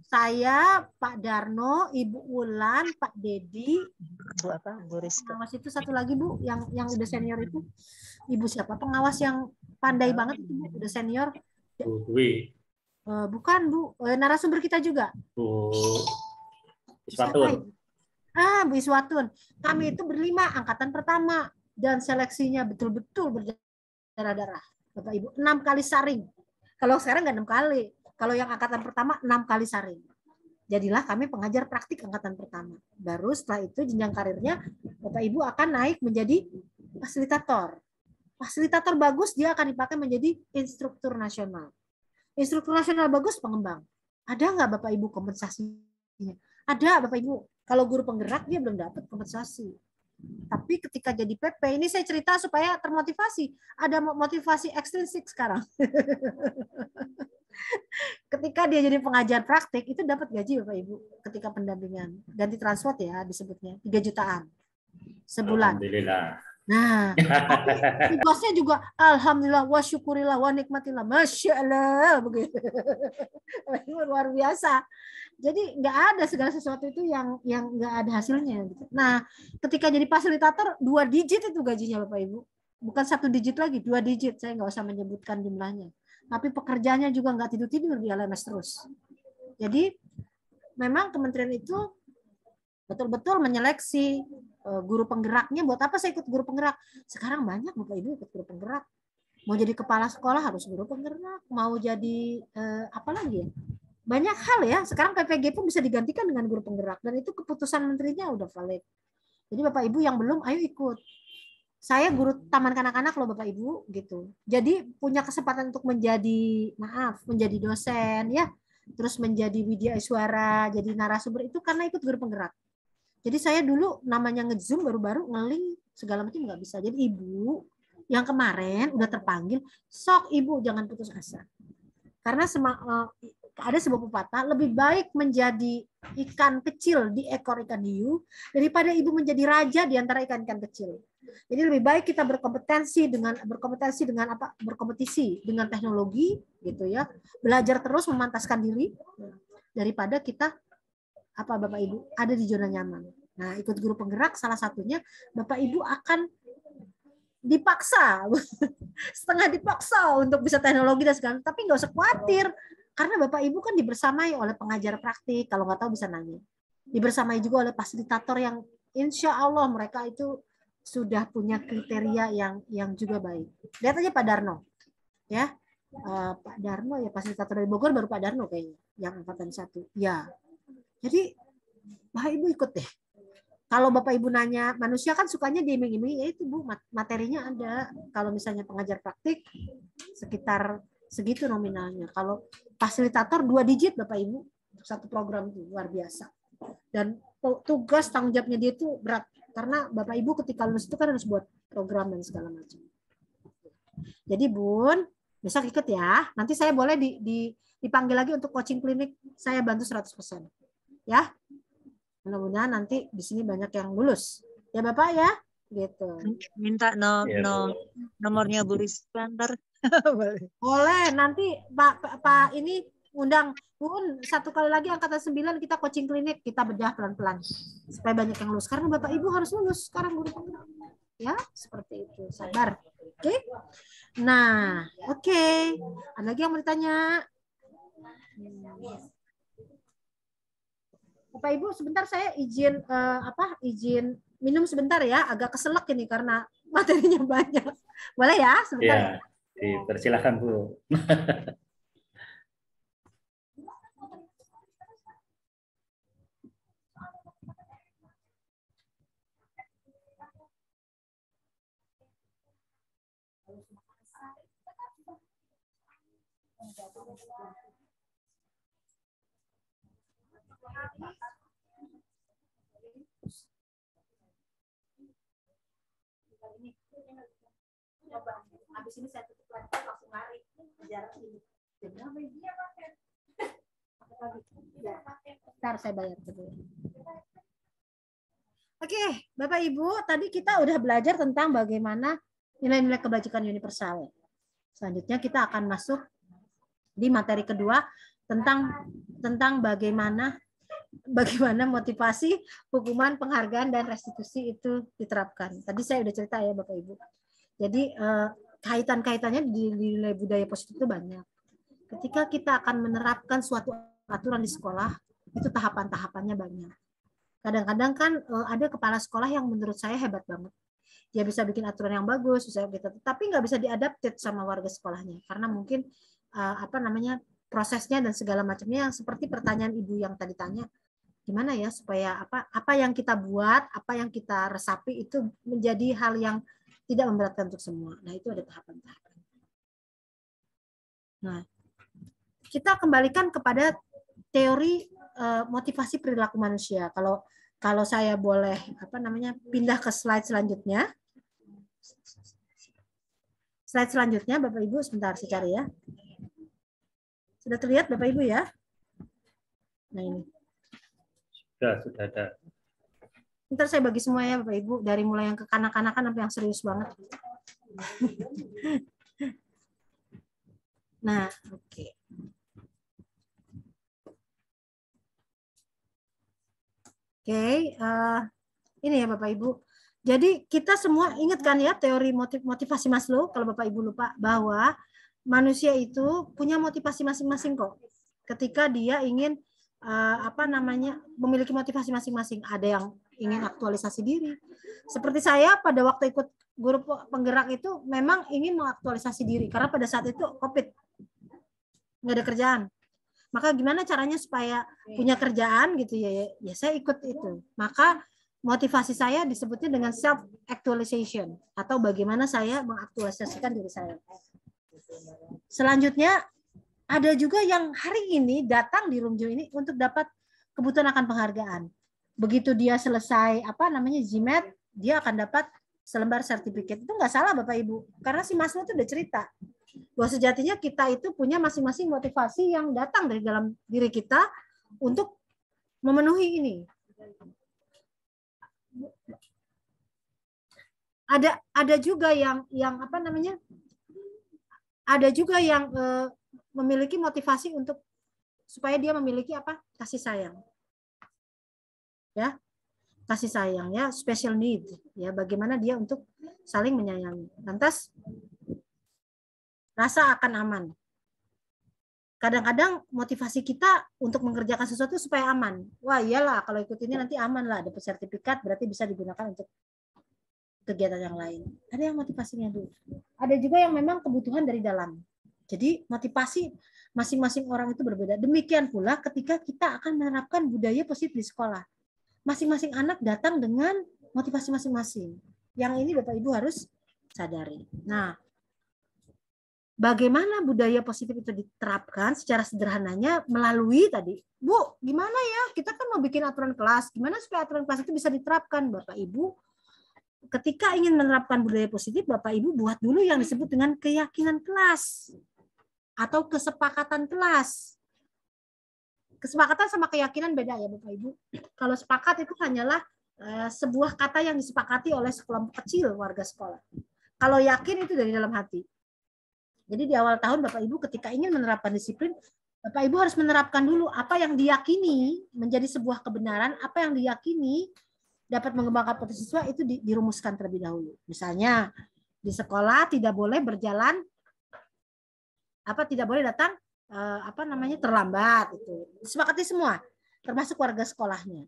Saya, Pak Darno, Ibu Wulan, Pak Dedi, Bu Rizka. pengawas itu satu lagi Bu, yang udah senior itu, Ibu siapa? Pengawas yang pandai banget itu Bu, udah senior. Bu Dwi. Bukan Bu, narasumber kita juga. Bu Iswatun. Bu Iswatun. Kami itu berlima angkatan pertama dan seleksinya betul-betul berdarah-darah. Bapak Ibu, 6 kali saring. Kalau sekarang nggak 6 kali. Kalau yang angkatan pertama 6 kali saring. Jadilah kami pengajar praktik angkatan pertama. Baru setelah itu jenjang karirnya Bapak Ibu akan naik menjadi fasilitator. Fasilitator bagus dia akan dipakai menjadi instruktur nasional. Instruktur nasional bagus pengembang. Ada nggak Bapak Ibu kompensasinya? Ada Bapak Ibu. Kalau guru penggerak dia belum dapat kompensasi. Tapi ketika jadi PP, ini saya cerita supaya termotivasi. Ada motivasi ekstrinsik sekarang. Ketika dia jadi pengajar praktik, itu dapat gaji Bapak Ibu ketika pendampingan. Ganti transport ya disebutnya, 3 jutaan sebulan. Alhamdulillah. Nah, tugasnya juga alhamdulillah wa syukurillah wa nikmatillah. Masya Allah begitu. Luar biasa. Jadi nggak ada segala sesuatu itu yang nggak ada hasilnya. Gitu. Nah, ketika jadi fasilitator 2 digit itu gajinya Bapak Ibu. Bukan 1 digit lagi, 2 digit. Saya nggak usah menyebutkan jumlahnya. Tapi pekerjaannya juga nggak tidur-tidur, dia lemes terus. Jadi memang kementerian itu betul-betul menyeleksi guru penggeraknya. Buat apa saya ikut guru penggerak? Sekarang banyak Bapak Ibu ikut guru penggerak. Mau jadi kepala sekolah harus guru penggerak. Mau jadi apa lagi ya? Banyak hal ya. Sekarang PPG pun bisa digantikan dengan guru penggerak. Dan itu keputusan menterinya udah valid. Jadi Bapak Ibu yang belum, ayo ikut. Saya guru taman kanak-kanak loh Bapak Ibu gitu. Jadi punya kesempatan untuk menjadi dosen ya. Terus menjadi widya iswara, jadi narasumber itu karena ikut guru penggerak. Jadi saya dulu namanya nge-zoom baru-baru nge-link segala macam nggak bisa. Jadi Ibu yang kemarin udah terpanggil, sok Ibu jangan putus asa. Karena ada sebuah pepatah, lebih baik menjadi ikan kecil di ekor ikan hiu daripada Ibu menjadi raja di antara ikan-ikan kecil. Jadi lebih baik kita berkompetisi dengan teknologi gitu ya. Belajar terus memantaskan diri daripada kita Bapak Ibu ada di zona nyaman. Nah, ikut guru penggerak salah satunya Bapak Ibu akan dipaksa setengah dipaksa untuk bisa teknologi dan segala, tapi nggak usah khawatir karena Bapak Ibu kan dibersamai oleh pengajar praktik, kalau nggak tahu bisa nanya. Dibersamai juga oleh fasilitator yang insya Allah mereka itu sudah punya kriteria yang juga baik. Lihat aja Pak Darno, ya Pak Darno ya fasilitator dari Bogor baru Pak Darno kayaknya yang angkatan 1. Ya, jadi Bapak Ibu ikut deh. Kalau Bapak Ibu nanya manusia kan sukanya diiming-imingi, ya itu Bu materinya ada. Kalau misalnya pengajar praktik sekitar segitu nominalnya. Kalau fasilitator 2 digit Bapak Ibu untuk satu program itu luar biasa. Dan tugas tanggung jawabnya dia itu berat. Karena Bapak Ibu ketika lulus itu kan harus buat program dan segala macam. Jadi Bun, besok ikut ya. Nanti saya boleh dipanggil lagi untuk coaching klinik. Saya bantu 100%. Ya. Mudah-mudahan nanti di sini banyak yang lulus. Ya Bapak ya. Gitu. Minta nomornya Bu Rizka ntar. Boleh. Nanti Pak ini undang Bun, 1 kali lagi angkatan 9 kita coaching klinik, kita bedah pelan-pelan supaya banyak yang lulus karena Bapak Ibu harus lulus sekarang guru penggerak. Ya, seperti itu. Sabar. Oke. Nah, oke. Ada lagi yang mau ditanya? Bapak Ibu, sebentar saya izin izin minum sebentar ya, agak keselak ini karena materinya banyak. Boleh ya sebentar? Ya, dipersilakan Bu. Habis ini saya tutup laptop langsung lari jarak ini. Ntar saya bayar dulu. Oke, Bapak Ibu, tadi kita udah belajar tentang bagaimana nilai-nilai kebajikan universal. Selanjutnya kita akan masuk di materi kedua tentang bagaimana motivasi, hukuman, penghargaan, dan restitusi itu diterapkan. Tadi saya udah cerita ya Bapak Ibu. Jadi kaitan-kaitannya di nilai budaya positif itu banyak. Ketika kita akan menerapkan suatu aturan di sekolah, itu tahapan-tahapannya banyak. Kadang-kadang kan ada kepala sekolah yang menurut saya hebat banget. Dia bisa bikin aturan yang bagus, tapi nggak bisa diadapted sama warga sekolahnya. Karena mungkin prosesnya dan segala macamnya yang seperti pertanyaan Ibu yang tadi tanya, gimana ya supaya apa yang kita buat, apa yang kita resapi itu menjadi hal yang tidak memberatkan untuk semua. Nah, itu ada tahapan-tahapan. Nah, kita kembalikan kepada teori motivasi perilaku manusia. Kalau saya boleh pindah ke slide selanjutnya. Slide selanjutnya, Bapak Ibu, sebentar saya cari ya. Sudah terlihat Bapak Ibu ya? Nah, ini. Sudah ada. Ntar saya bagi semua ya Bapak Ibu, dari mulai yang kekanak-kanakan sampai yang serius banget. Nah, oke. Ini ya Bapak Ibu. Jadi kita semua ingat kan ya teori motivasi Maslow, kalau Bapak Ibu lupa, bahwa manusia itu punya motivasi masing-masing kok. Ketika dia ingin memiliki motivasi masing-masing. Ada yang ingin aktualisasi diri. Seperti saya pada waktu ikut guru penggerak itu memang ingin mengaktualisasi diri karena pada saat itu COVID, nggak ada kerjaan. Maka gimana caranya supaya punya kerjaan gitu ya? Ya saya ikut itu. Maka motivasi saya disebutnya dengan self actualization atau bagaimana saya mengaktualisasikan diri saya. Selanjutnya ada juga yang hari ini datang di Roomjo ini untuk dapat kebutuhan akan penghargaan. Begitu dia selesai GMAT, dia akan dapat selembar sertifikat. Itu nggak salah Bapak Ibu, karena si Maslow itu udah cerita bahwa sejatinya kita itu punya masing-masing motivasi yang datang dari dalam diri kita untuk memenuhi ini. Ada juga yang ada juga yang memiliki motivasi untuk supaya dia memiliki kasih sayang. Ya. Kasih sayang ya, special need ya, bagaimana dia untuk saling menyayangi. Lantas rasa akan aman. Kadang-kadang motivasi kita untuk mengerjakan sesuatu supaya aman. Wah iyalah kalau ikut ini nanti aman lah, dapat sertifikat berarti bisa digunakan untuk kegiatan yang lain. Ada yang motivasinya dulu. Ada juga yang memang kebutuhan dari dalam. Jadi motivasi masing-masing orang itu berbeda. Demikian pula ketika kita akan menerapkan budaya positif di sekolah. Masing-masing anak datang dengan motivasi masing-masing. Yang ini Bapak Ibu harus sadari. Nah, bagaimana budaya positif itu diterapkan secara sederhananya melalui tadi. Bu, gimana ya? Kita kan mau bikin aturan kelas. Gimana supaya aturan kelas itu bisa diterapkan? Bapak Ibu, ketika ingin menerapkan budaya positif, Bapak Ibu buat dulu yang disebut dengan keyakinan kelas atau kesepakatan kelas. Kesepakatan sama keyakinan beda ya Bapak Ibu. Kalau sepakat itu hanyalah sebuah kata yang disepakati oleh sekelompok kecil warga sekolah. Kalau yakin itu dari dalam hati. Jadi di awal tahun Bapak Ibu ketika ingin menerapkan disiplin, Bapak Ibu harus menerapkan dulu apa yang diyakini menjadi sebuah kebenaran, apa yang diyakini dapat mengembangkan potensi siswa itu dirumuskan terlebih dahulu. Misalnya di sekolah tidak boleh berjalan tidak boleh datang terlambat itu. Disepakati semua, termasuk warga sekolahnya.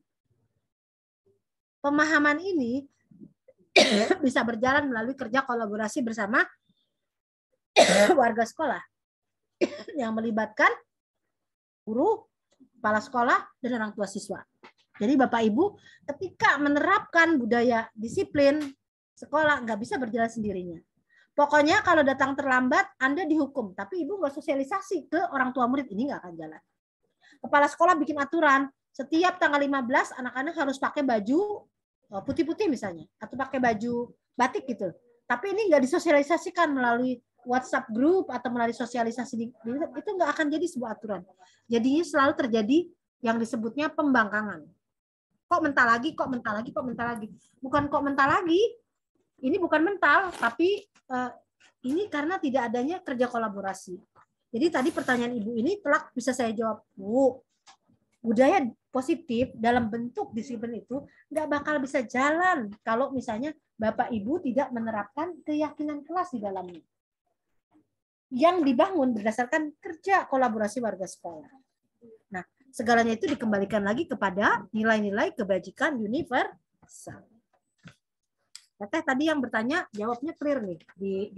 Pemahaman ini bisa berjalan melalui kerja kolaborasi bersama warga sekolah yang melibatkan guru, kepala sekolah, dan orang tua siswa. Jadi Bapak Ibu ketika menerapkan budaya disiplin sekolah nggak bisa berjalan sendirinya. Pokoknya kalau datang terlambat Anda dihukum, tapi Ibu nggak sosialisasi ke orang tua murid, ini nggak akan jalan. Kepala sekolah bikin aturan, setiap tanggal 15 anak-anak harus pakai baju putih-putih misalnya, atau pakai baju batik gitu. Tapi ini nggak disosialisasikan melalui WhatsApp grup atau melalui sosialisasi itu nggak akan jadi sebuah aturan. Jadinya selalu terjadi yang disebutnya pembangkangan. Kok mental lagi, kok mental lagi, kok mental lagi. Bukan kok mental lagi, ini bukan mental, tapi ini karena tidak adanya kerja kolaborasi. Jadi tadi pertanyaan Ibu ini telak bisa saya jawab, Bu. Budaya positif dalam bentuk disiplin itu nggak bakal bisa jalan kalau misalnya Bapak Ibu tidak menerapkan keyakinan kelas di dalamnya. Yang dibangun berdasarkan kerja kolaborasi warga sekolah. Nah, segalanya itu dikembalikan lagi kepada nilai-nilai kebajikan universal. Teh tadi yang bertanya jawabnya clear nih di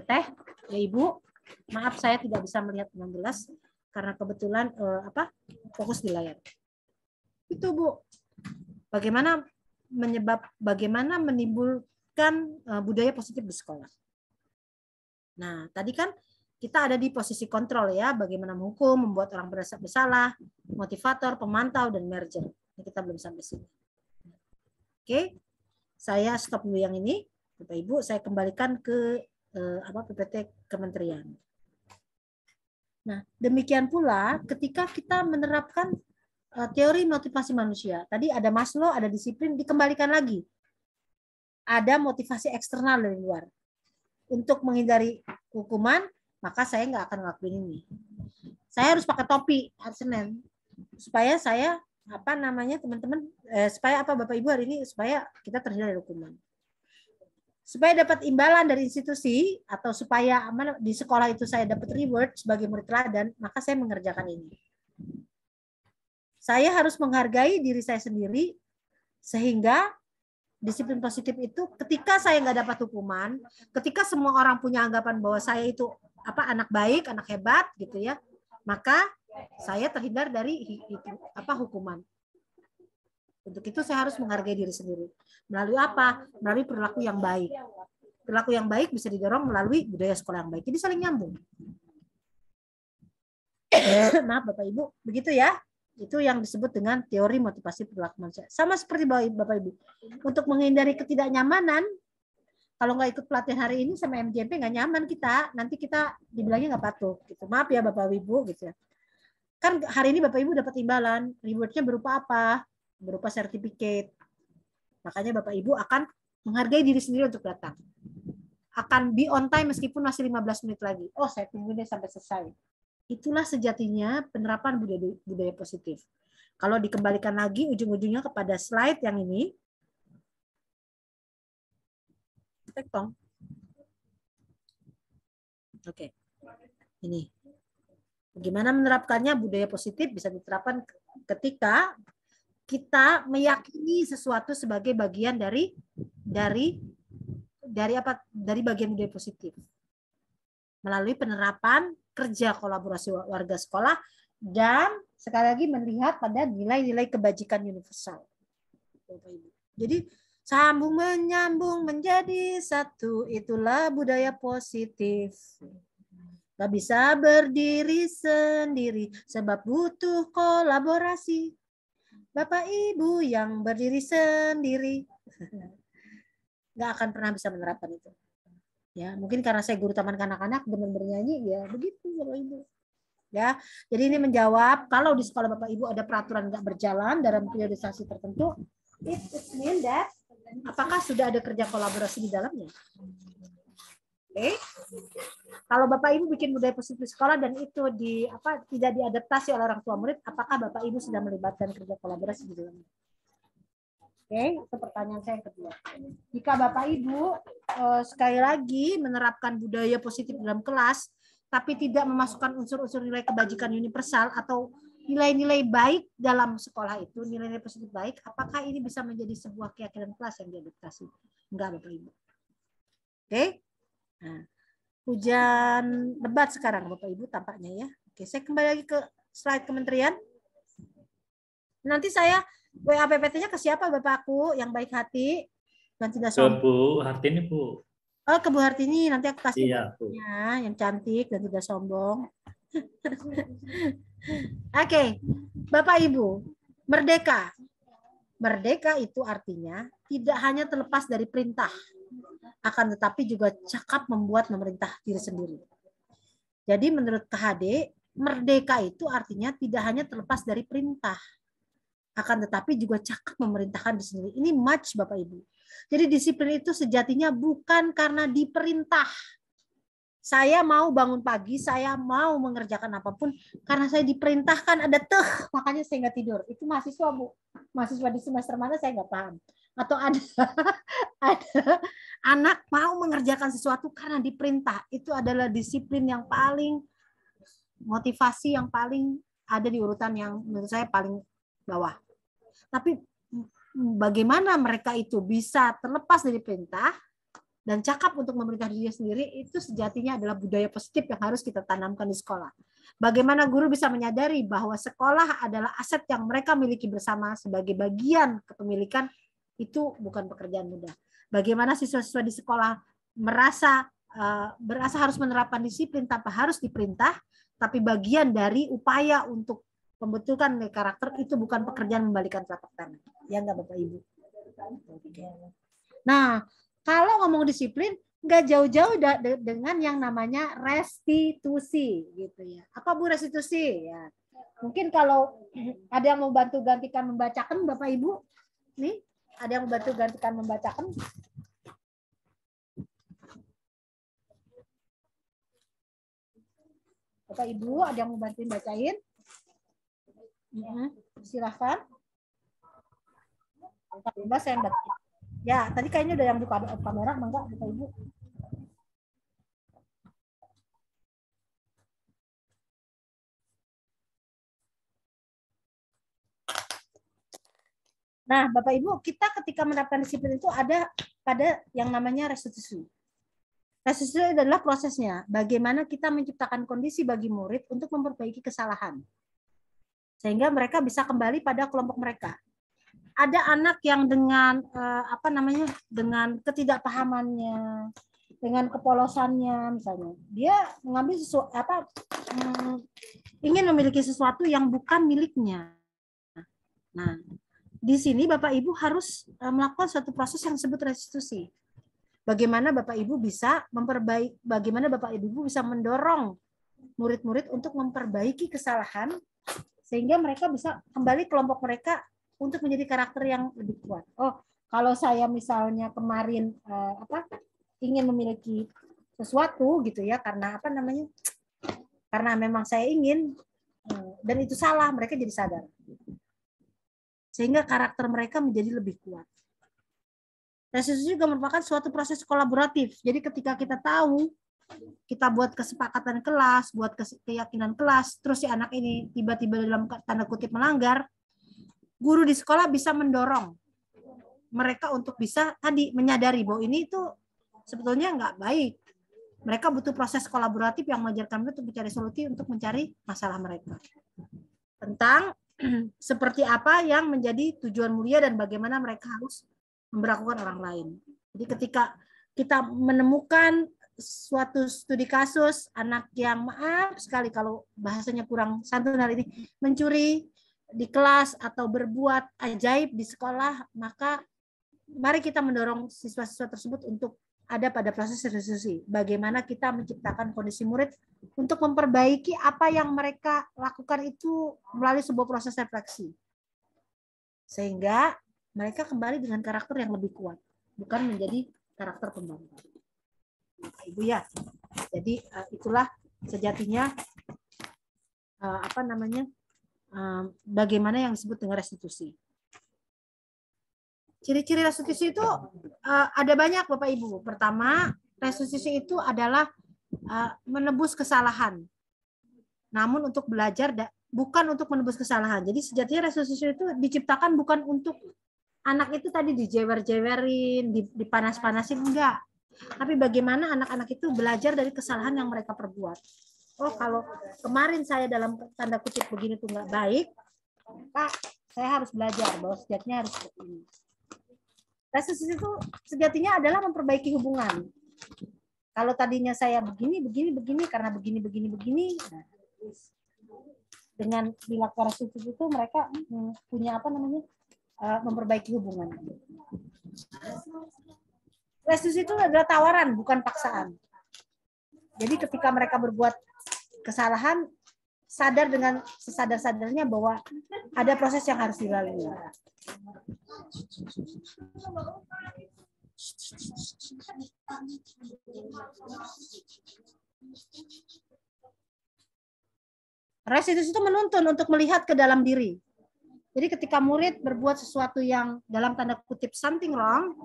Teh ya Ibu. Maaf saya tidak bisa melihat dengan jelas karena kebetulan fokus di layar. Itu Bu. Bagaimana menerapkan budaya positif di sekolah. Nah, tadi kan kita ada di posisi kontrol ya, bagaimana menghukum, membuat orang merasa bersalah, motivator, pemantau, dan merger. Ini kita belum sampai sini. Oke, saya stop dulu yang ini, Bapak Ibu. Saya kembalikan ke PPT Kementerian. Nah, demikian pula ketika kita menerapkan teori motivasi manusia. Tadi ada Maslow, ada disiplin, dikembalikan lagi. Ada motivasi eksternal dari luar. Untuk menghindari hukuman, maka saya nggak akan ngelakuin ini. Saya harus pakai topi hari Senin supaya saya teman-teman supaya Bapak Ibu hari ini supaya kita terhindar dari hukuman. Supaya dapat imbalan dari institusi atau supaya di sekolah itu saya dapat reward sebagai murid teladan, maka saya mengerjakan ini. Saya harus menghargai diri saya sendiri sehingga disiplin positif itu ketika saya nggak dapat hukuman, ketika semua orang punya anggapan bahwa saya itu anak baik, anak hebat gitu ya, maka saya terhindar dari hukuman. Untuk itu saya harus menghargai diri sendiri. Melalui apa? Melalui perilaku yang baik. Perilaku yang baik bisa didorong melalui budaya sekolah yang baik. Jadi saling nyambung. Maaf Bapak Ibu, begitu ya. Itu yang disebut dengan teori motivasi perilaku manusia. Sama seperti Bapak Ibu. Untuk menghindari ketidaknyamanan, kalau nggak ikut pelatihan hari ini sama MJP nggak nyaman kita, nanti kita dibilangnya nggak patuh. Gitu. Maaf ya Bapak Ibu, gitu ya. Kan hari ini Bapak Ibu dapat imbalan, rewardnya berupa apa? Berupa sertifikat. Makanya Bapak Ibu akan menghargai diri sendiri untuk datang. Akan be on time meskipun masih 15 menit lagi. Oh, saya tunggu deh sampai selesai. Itulah sejatinya penerapan budaya positif. Kalau dikembalikan lagi ujung-ujungnya kepada slide yang ini. Oke. Ini. Bagaimana menerapkannya budaya positif bisa diterapkan ketika kita meyakini sesuatu sebagai bagian dari bagian budaya positif melalui penerapan kerja kolaborasi warga sekolah dan sekali lagi melihat pada nilai-nilai kebajikan universal. Jadi sambung menyambung menjadi satu, itulah budaya positif. Gak bisa berdiri sendiri sebab butuh kolaborasi. Bapak Ibu yang berdiri sendiri nggak akan pernah bisa menerapkan itu. Ya, mungkin karena saya guru taman kanak-kanak demen bernyanyi, ya begitu Bapak Ibu. Ya, jadi ini menjawab kalau di sekolah Bapak Ibu ada peraturan nggak berjalan dalam priorisasi tertentu, it means that apakah sudah ada kerja kolaborasi di dalamnya? Oke. Kalau Bapak Ibu bikin budaya positif sekolah dan itu tidak diadaptasi oleh orang tua murid, apakah Bapak Ibu sudah melibatkan kerja kolaborasi di dalamnya? Oke, itu pertanyaan saya yang kedua. Jika Bapak Ibu sekali lagi menerapkan budaya positif dalam kelas, tapi tidak memasukkan unsur-unsur nilai kebajikan universal atau nilai-nilai baik dalam sekolah itu, nilai-nilai positif baik, apakah ini bisa menjadi sebuah keyakinan kelas yang diadaptasi? Enggak, Bapak Ibu. Oke. Nah, hujan lebat sekarang Bapak Ibu tampaknya ya. Oke, saya kembali lagi ke slide kementerian. Nanti saya WA PPT-nya ke siapa Bapakku yang baik hati dan tidak sombong? Ke Bu Hartini, Bu. Oh, ke Bu Hartini, nanti aku kasih ya, yang cantik dan tidak sombong. Oke, Bapak Ibu, merdeka. Merdeka itu artinya tidak hanya terlepas dari perintah, akan tetapi juga cakap membuat memerintah diri sendiri. Jadi menurut KHD, merdeka itu artinya tidak hanya terlepas dari perintah, akan tetapi juga cakap memerintahkan diri sendiri. Ini match Bapak Ibu. Jadi disiplin itu sejatinya bukan karena diperintah. Saya mau bangun pagi, saya mau mengerjakan apapun, karena saya diperintahkan ada makanya saya nggak tidur. Itu mahasiswa Bu. Mahasiswa di semester mana saya nggak paham. Atau ada anak mau mengerjakan sesuatu karena diperintah. Itu adalah disiplin yang paling, motivasi yang paling ada di urutan yang menurut saya paling bawah. Tapi bagaimana mereka itu bisa terlepas dari perintah dan cakap untuk memerintah diri sendiri, itu sejatinya adalah budaya positif yang harus kita tanamkan di sekolah. Bagaimana guru bisa menyadari bahwa sekolah adalah aset yang mereka miliki bersama sebagai bagian kepemilikan, itu bukan pekerjaan mudah. Bagaimana siswa-siswa di sekolah merasa harus menerapkan disiplin tanpa harus diperintah, tapi bagian dari upaya untuk pembentukan karakter itu bukan pekerjaan membalikan telapak tangan. Ya enggak Bapak Ibu? Nah, kalau ngomong disiplin, nggak jauh-jauh dengan yang namanya restitusi gitu ya. Apa Bu restitusi? Ya. Mungkin kalau ada yang mau bantu gantikan membacakan Bapak Ibu, nih ada yang mau bantu gantikan membacakan. Bapak Ibu ada yang mau bantuin bacain? Silahkan. Bebas saya baca. Ya, tadi kayaknya udah yang buka kamera, enggak Bapak Ibu? Nah, Bapak Ibu, kita ketika menerapkan disiplin itu ada pada yang namanya restitusi. Restitusi adalah prosesnya, bagaimana kita menciptakan kondisi bagi murid untuk memperbaiki kesalahan. Sehingga mereka bisa kembali pada kelompok mereka. Ada anak yang dengan dengan ketidakpahamannya, dengan kepolosannya misalnya, dia mengambil ingin memiliki sesuatu yang bukan miliknya. Nah, di sini Bapak Ibu harus melakukan suatu proses yang disebut restitusi. Bagaimana Bapak Ibu bisa bagaimana Bapak Ibu bisa mendorong murid-murid untuk memperbaiki kesalahan sehingga mereka bisa kembali kelompok mereka untuk menjadi karakter yang lebih kuat. Oh, kalau saya misalnya kemarin ingin memiliki sesuatu gitu ya karena karena memang saya ingin dan itu salah, mereka jadi sadar. Sehingga karakter mereka menjadi lebih kuat. Restitusi juga merupakan suatu proses kolaboratif. Jadi ketika kita tahu, kita buat kesepakatan kelas, buat keyakinan kelas, terus si anak ini tiba-tiba dalam tanda kutip melanggar, guru di sekolah bisa mendorong mereka untuk bisa tadi menyadari bahwa ini itu sebetulnya nggak baik. Mereka butuh proses kolaboratif yang mengajarkan mereka untuk mencari solusi untuk mencari masalah mereka. Tentang seperti apa yang menjadi tujuan mulia dan bagaimana mereka harus memperlakukan orang lain. Jadi ketika kita menemukan suatu studi kasus anak yang maaf sekali kalau bahasanya kurang santun hari ini mencuri di kelas atau berbuat ajaib di sekolah, maka mari kita mendorong siswa-siswa tersebut untuk ada pada proses restitusi. Bagaimana kita menciptakan kondisi murid untuk memperbaiki apa yang mereka lakukan itu melalui sebuah proses refleksi. Sehingga mereka kembali dengan karakter yang lebih kuat, bukan menjadi karakter pembangkang. Ibu ya. Jadi itulah sejatinya bagaimana yang disebut dengan restitusi. Ciri-ciri restitusi itu ada banyak Bapak Ibu. Pertama, restitusi itu adalah menebus kesalahan. Namun untuk belajar bukan untuk menebus kesalahan. Jadi sejatinya restitusi itu diciptakan bukan untuk anak itu tadi dijewer-jewerin, dipanas-panasin, enggak. Tapi bagaimana anak-anak itu belajar dari kesalahan yang mereka perbuat. Oh, kalau kemarin saya dalam tanda kutip begini tuh enggak baik, Pak, saya harus belajar bahwa sejatinya harus seperti ini. Restitusi itu sejatinya adalah memperbaiki hubungan. Kalau tadinya saya begini karena begini. Nah, dengan dilakukan restitusi itu mereka punya memperbaiki hubungan. Restitusi itu adalah tawaran, bukan paksaan. Jadi ketika mereka berbuat kesalahan, sadar dengan sesadar-sadarnya bahwa ada proses yang harus dilalui. Restitusi itu menuntun untuk melihat ke dalam diri. Jadi ketika murid berbuat sesuatu yang dalam tanda kutip something wrong,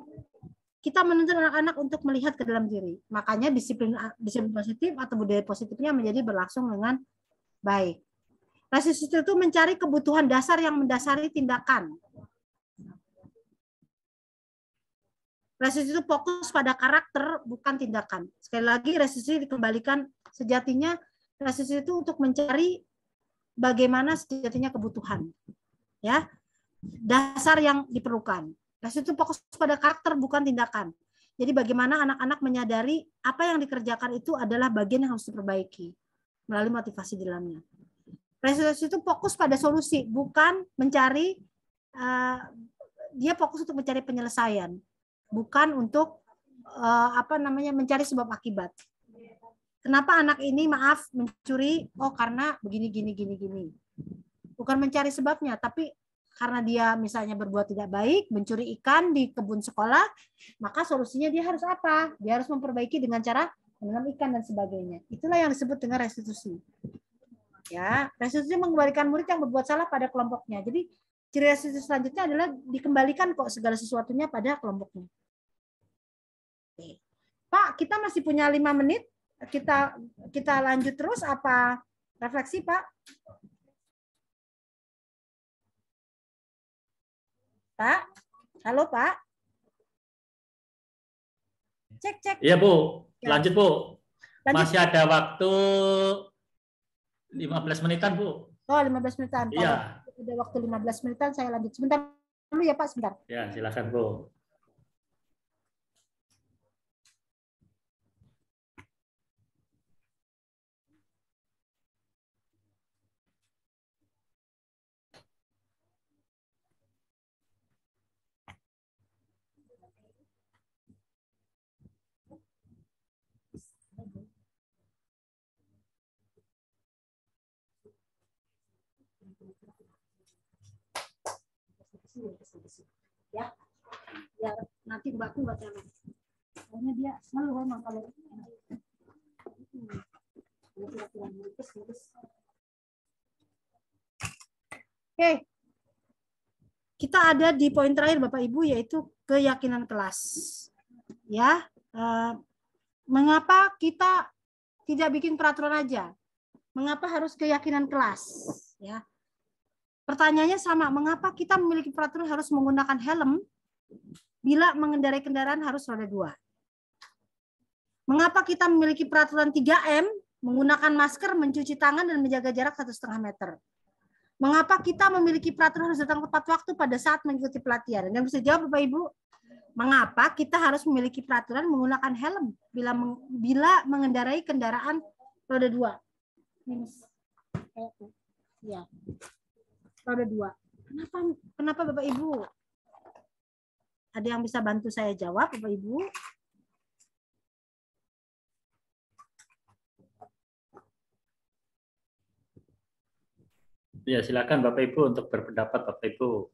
kita menuntun anak-anak untuk melihat ke dalam diri. Makanya disiplin positif atau budaya positifnya menjadi berlangsung dengan baik. Restitusi itu mencari kebutuhan dasar yang mendasari tindakan. Restitusi itu fokus pada karakter, bukan tindakan. Sekali lagi, restitusi dikembalikan sejatinya, restitusi itu untuk mencari bagaimana sejatinya kebutuhan. Ya, dasar yang diperlukan. Restitusi fokus pada karakter bukan tindakan. Jadi bagaimana anak-anak menyadari apa yang dikerjakan itu adalah bagian yang harus diperbaiki melalui motivasi di dalamnya. Restitusi itu fokus pada solusi, bukan mencari, dia fokus untuk mencari penyelesaian, bukan untuk mencari sebab akibat. Kenapa anak ini mencuri? Oh, karena begini gini. Bukan mencari sebabnya, tapi karena dia misalnya berbuat tidak baik, mencuri ikan di kebun sekolah, maka solusinya dia harus apa? Dia harus memperbaiki dengan cara menanam ikan dan sebagainya. Itulah yang disebut dengan restitusi. Ya, restitusi mengembalikan murid yang berbuat salah pada kelompoknya. Jadi ciri restitusi selanjutnya adalah dikembalikan kok segala sesuatunya pada kelompoknya. Oke. Pak, kita masih punya 5 menit. Kita lanjut terus apa refleksi, Pak? Pak? Halo, Pak? Cek. Iya, Bu. Lanjut, Bu. Lanjut. Masih ada waktu 15 menitan, Bu. Oh, 15 menitan. Iya. Kalau ada waktu 15 menitan, saya lanjut. Sebentar dulu ya, Pak, sebentar. Ya, silakan, Bu. Ya nanti mbakku nggak tahu. Pokoknya dia selalu memang kalau Oke. Kita ada di poin terakhir Bapak Ibu yaitu keyakinan kelas. Ya, mengapa kita tidak bikin peraturan aja? Mengapa harus keyakinan kelas? Ya. Pertanyaannya sama, mengapa kita memiliki peraturan harus menggunakan helm bila mengendarai kendaraan harus roda 2? Mengapa kita memiliki peraturan 3M, menggunakan masker, mencuci tangan, dan menjaga jarak 1,5 meter? Mengapa kita memiliki peraturan harus datang tepat waktu pada saat mengikuti pelatihan? Dan bisa jawab Bapak Ibu, mengapa kita harus memiliki peraturan menggunakan helm bila mengendarai kendaraan roda 2? Ya. Roda 2. Kenapa Bapak Ibu? Ada yang bisa bantu saya jawab, Bapak Ibu? Ya, silakan Bapak Ibu untuk berpendapat, Bapak Ibu.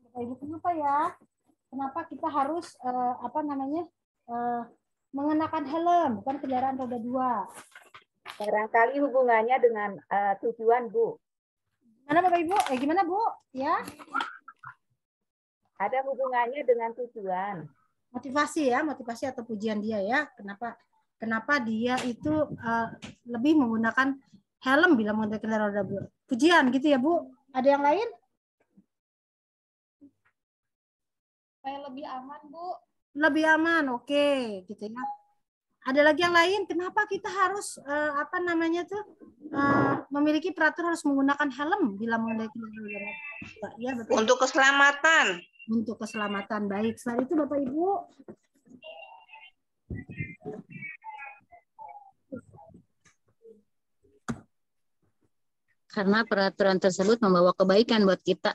Bapak Ibu, kenapa ya? Kenapa kita harus mengenakan helm, bukan kendaraan roda 2? Barangkali hubungannya dengan tujuan, Bu. Mana Bapak Ibu? Gimana Bu? Ya. Ada hubungannya dengan tujuan. Motivasi ya, motivasi atau pujian dia ya. Kenapa dia itu lebih menggunakan helm bila mengendarai kendaraan roda 2? Pujian gitu ya Bu? Ada yang lain? Supaya lebih aman, Bu. Lebih aman, oke, gitu ya. Ada lagi yang lain? Kenapa kita harus memiliki peraturan harus menggunakan helm bila mengendarai kendaraan roda 2? Ya, betul. Untuk keselamatan. Untuk keselamatan, baik. Setelah itu Bapak Ibu. Karena peraturan tersebut membawa kebaikan buat kita.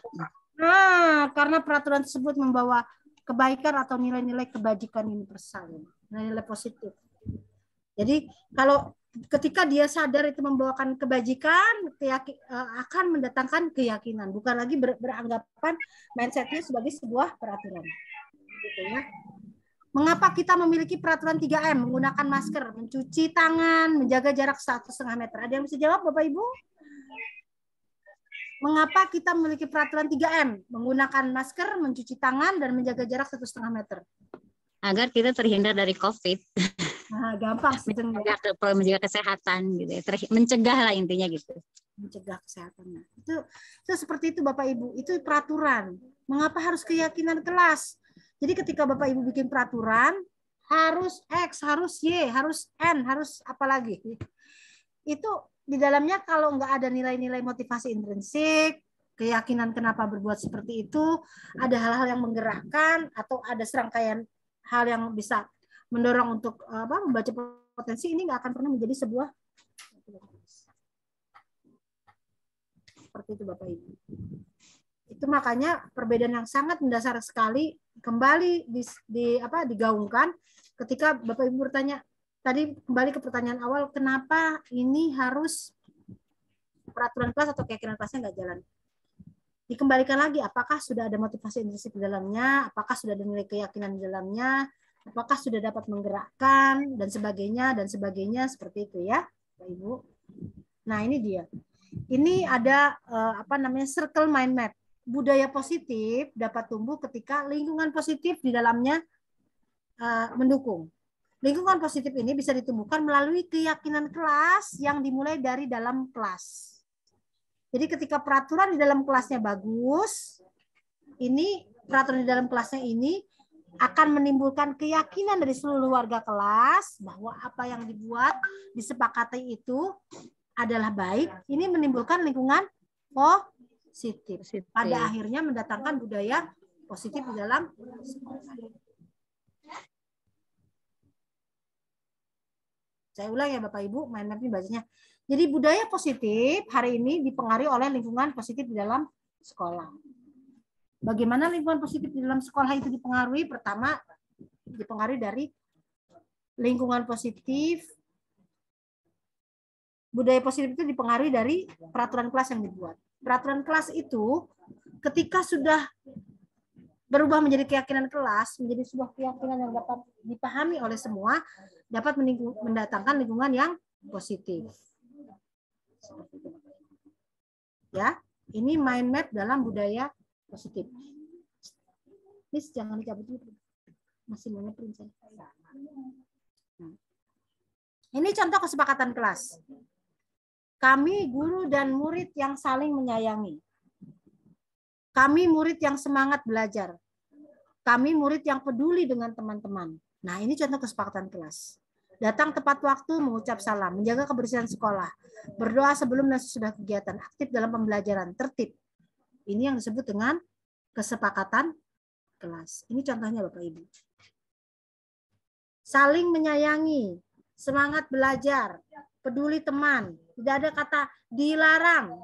Nah, karena peraturan tersebut membawa kebaikan atau nilai-nilai kebajikan universal, nilai-nilai positif. Jadi kalau ketika dia sadar itu membawakan kebajikan, akan mendatangkan keyakinan, bukan lagi beranggapan mindsetnya sebagai sebuah peraturan. Gitu ya. Mengapa kita memiliki peraturan 3M, menggunakan masker, mencuci tangan, menjaga jarak 1,5 meter? Ada yang bisa jawab Bapak Ibu? Mengapa kita memiliki peraturan 3M, menggunakan masker, mencuci tangan, dan menjaga jarak 1,5 meter? Agar kita terhindar dari COVID. Nah, gampang. Menjaga kesehatan, gitu ya. Mencegah lah intinya gitu. Mencegah kesehatan. Itu seperti itu Bapak Ibu. Itu peraturan. Mengapa harus keyakinan kelas? Jadi ketika Bapak Ibu bikin peraturan, harus X, harus Y, harus N, harus apa lagi? Itu di dalamnya kalau nggak ada nilai-nilai motivasi intrinsik, keyakinan kenapa berbuat seperti itu, ada hal-hal yang menggerakkan atau ada serangkaian hal yang bisa mendorong untuk membaca potensi, ini nggak akan pernah menjadi sebuah seperti itu Bapak Ibu. Itu makanya perbedaan yang sangat mendasar sekali kembali digaungkan ketika Bapak Ibu bertanya tadi, kembali ke pertanyaan awal, kenapa ini harus peraturan kelas atau keyakinan kelasnya nggak jalan? Dikembalikan lagi, apakah sudah ada motivasi intrinsik di dalamnya, apakah sudah ada nilai keyakinan di dalamnya, apakah sudah dapat menggerakkan dan sebagainya seperti itu ya, Bapak Ibu. Nah, ini dia. Ini ada circle mind map. Budaya positif dapat tumbuh ketika lingkungan positif di dalamnya mendukung. Lingkungan positif ini bisa ditumbuhkan melalui keyakinan kelas yang dimulai dari dalam kelas. Jadi ketika peraturan di dalam kelasnya bagus, ini peraturan di dalam kelasnya ini akan menimbulkan keyakinan dari seluruh warga kelas bahwa apa yang dibuat, disepakati itu adalah baik. Ini menimbulkan lingkungan positif. Pada akhirnya mendatangkan budaya positif di dalam sekolah. Saya ulang ya Bapak Ibu, mind map ini bacanya. Jadi budaya positif hari ini dipengaruhi oleh lingkungan positif di dalam sekolah. Bagaimana lingkungan positif di dalam sekolah itu dipengaruhi? Pertama, dipengaruhi dari lingkungan positif. Budaya positif itu dipengaruhi dari peraturan kelas yang dibuat. Peraturan kelas itu ketika sudah berubah menjadi keyakinan kelas, menjadi sebuah keyakinan yang dapat dipahami oleh semua, dapat mendatangkan lingkungan yang positif. Ya, ini mind map dalam budaya positif. Please jangan dicabut dulu. Masih mau ngeprint saya. Ini contoh kesepakatan kelas. Kami guru dan murid yang saling menyayangi. Kami murid yang semangat belajar. Kami murid yang peduli dengan teman-teman. Nah, ini contoh kesepakatan kelas. Datang tepat waktu, mengucap salam, menjaga kebersihan sekolah, berdoa sebelum dan sesudah kegiatan, aktif dalam pembelajaran, tertib. Ini yang disebut dengan kesepakatan kelas. Ini contohnya Bapak Ibu. Saling menyayangi, semangat belajar, peduli teman. Tidak ada kata dilarang,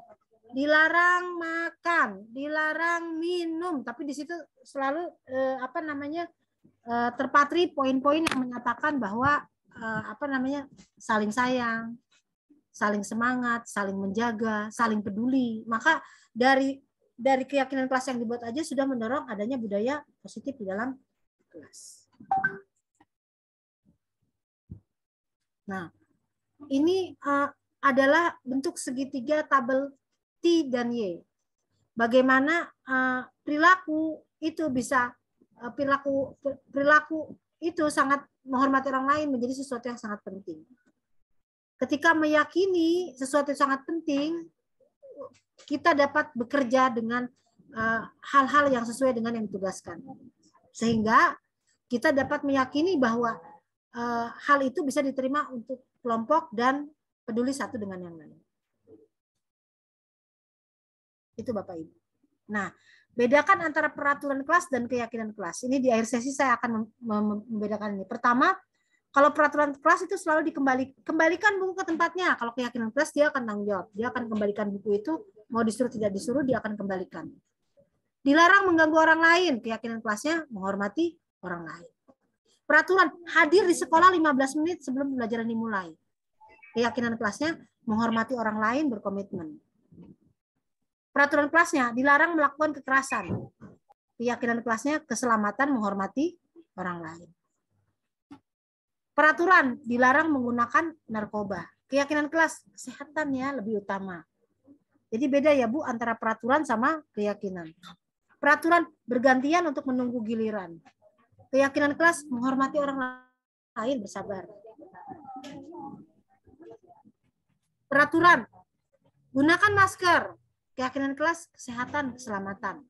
dilarang makan, dilarang minum, tapi di situ selalu terpatri poin-poin yang menyatakan bahwa saling sayang, saling semangat, saling menjaga, saling peduli. Maka dari keyakinan kelas yang dibuat aja sudah mendorong adanya budaya positif di dalam kelas. Nah, ini adalah bentuk segitiga tabel T dan Y. Bagaimana perilaku itu bisa perilaku itu sangat menghormati orang lain menjadi sesuatu yang sangat penting. Ketika meyakini sesuatu yang sangat penting, kita dapat bekerja dengan hal-hal yang sesuai dengan yang ditugaskan. Sehingga kita dapat meyakini bahwa hal itu bisa diterima untuk kelompok dan peduli satu dengan yang lain. Itu Bapak Ibu. Nah, bedakan antara peraturan kelas dan keyakinan kelas. Ini di akhir sesi saya akan membedakan ini. Pertama, kalau peraturan kelas itu selalu kembalikan buku ke tempatnya. Kalau keyakinan kelas dia akan tanggung jawab. Dia akan kembalikan buku itu, mau disuruh tidak disuruh dia akan kembalikan. Dilarang mengganggu orang lain. Keyakinan kelasnya menghormati orang lain. Peraturan hadir di sekolah 15 menit sebelum pembelajaran dimulai. Keyakinan kelasnya menghormati orang lain, berkomitmen. Peraturan kelasnya dilarang melakukan kekerasan. Keyakinan kelasnya keselamatan, menghormati orang lain. Peraturan dilarang menggunakan narkoba. Keyakinan kelas kesehatan ya lebih utama. Jadi beda ya Bu antara peraturan sama keyakinan. Peraturan bergantian untuk menunggu giliran. Keyakinan kelas menghormati orang lain, bersabar. Peraturan gunakan masker. Keyakinan kelas kesehatan, keselamatan.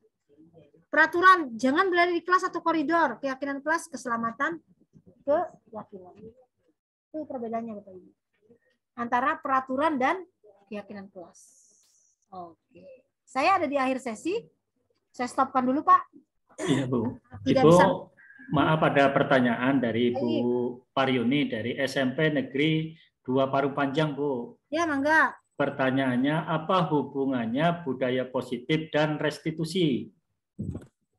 Peraturan jangan berada di kelas atau koridor. Keyakinan kelas keselamatan, keyakinan. Itu perbedaannya Bapak Ibu. Antara peraturan dan keyakinan kelas. Oke. Saya ada di akhir sesi. Saya stopkan dulu, Pak. Iya, Bu. Tidak Ibu, bisa. maaf ada pertanyaan dari Ibu Paryuni dari SMP Negeri 2 Parung Panjang, Bu. Ya, mangga. Pertanyaannya, apa hubungannya budaya positif dan restitusi?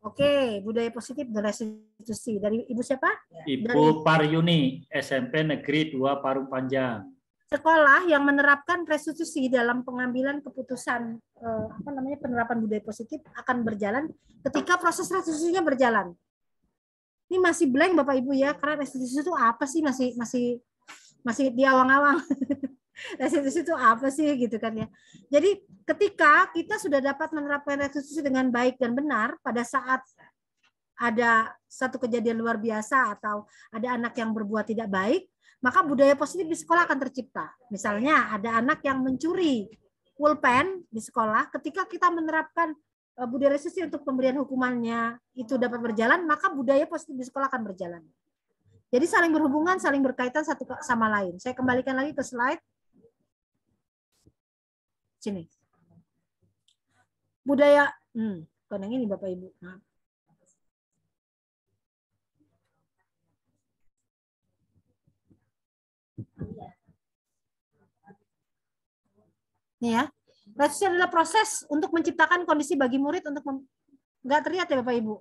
Oke, budaya positif dan restitusi. Dari Ibu siapa? Ibu Paryuni, SMP Negeri 2 Parung Panjang. Sekolah yang menerapkan restitusi dalam pengambilan keputusan penerapan budaya positif akan berjalan ketika proses restitusinya berjalan. Ini masih blank Bapak Ibu ya, karena restitusi itu apa sih, masih di awang-awang. Restitusi itu apa sih gitu kan ya. Jadi ketika kita sudah dapat menerapkan restitusi dengan baik dan benar pada saat ada satu kejadian luar biasa atau ada anak yang berbuat tidak baik, maka budaya positif di sekolah akan tercipta. Misalnya ada anak yang mencuri pulpen di sekolah, ketika kita menerapkan budaya restitusi untuk pemberian hukumannya itu dapat berjalan, maka budaya positif di sekolah akan berjalan. Jadi saling berhubungan, saling berkaitan satu sama lain. Saya kembalikan lagi ke slide. Sini. Budaya, yang ini Bapak Ibu. Maaf. Nih ya, restitusi adalah proses untuk menciptakan kondisi bagi murid untuk nggak terlihat ya Bapak Ibu.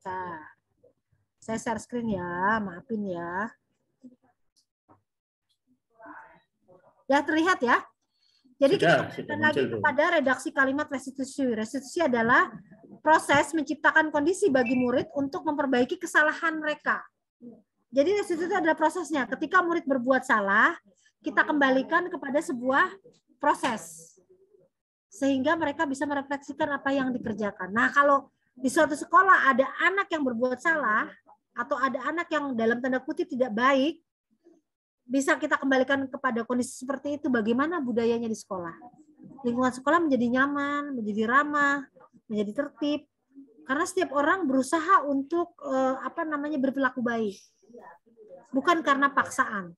Nah, saya share screen ya, maafin ya. Ya terlihat ya. Jadi kita lagi kepada redaksi kalimat restitusi. Restitusi adalah proses menciptakan kondisi bagi murid untuk memperbaiki kesalahan mereka. Jadi restitusi itu adalah prosesnya. Ketika murid berbuat salah, kita kembalikan kepada sebuah proses. Sehingga mereka bisa merefleksikan apa yang dikerjakan. Nah, kalau di suatu sekolah ada anak yang berbuat salah, atau ada anak yang dalam tanda kutip tidak baik, bisa kita kembalikan kepada kondisi seperti itu, bagaimana budayanya di sekolah. Lingkungan sekolah menjadi nyaman, menjadi ramah, menjadi tertib. Karena setiap orang berusaha untuk berperilaku baik. Bukan karena paksaan,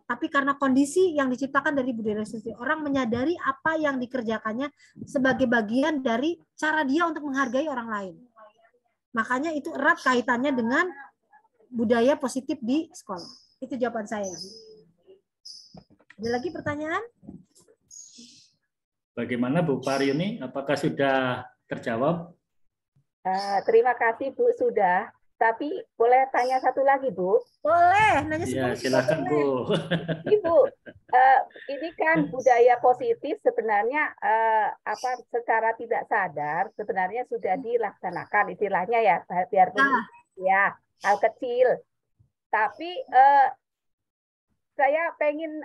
tapi karena kondisi yang diciptakan dari budaya restitusi. Orang menyadari apa yang dikerjakannya sebagai bagian dari cara dia untuk menghargai orang lain. Makanya itu erat kaitannya dengan budaya positif di sekolah. Itu jawaban saya. Ada lagi pertanyaan? Bagaimana Bu Paryuni? Apakah sudah terjawab? Terima kasih Bu, sudah. Tapi boleh tanya satu lagi Bu? Boleh, nanya ya, silakan Bu. Ibu, ini kan budaya positif sebenarnya secara tidak sadar sebenarnya sudah dilaksanakan istilahnya ya, biarpun ya hal kecil. Tapi saya pengen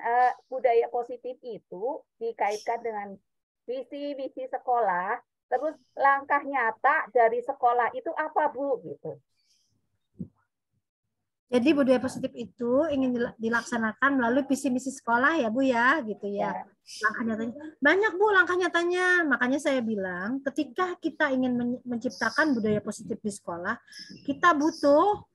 budaya positif itu dikaitkan dengan visi sekolah, terus langkah nyata dari sekolah itu apa Bu gitu. Jadi budaya positif itu ingin dilaksanakan melalui visi misi sekolah ya Bu ya, gitu ya. Langkah nyatanya banyak Bu, langkah nyatanya. Makanya saya bilang ketika kita ingin menciptakan budaya positif di sekolah, kita butuh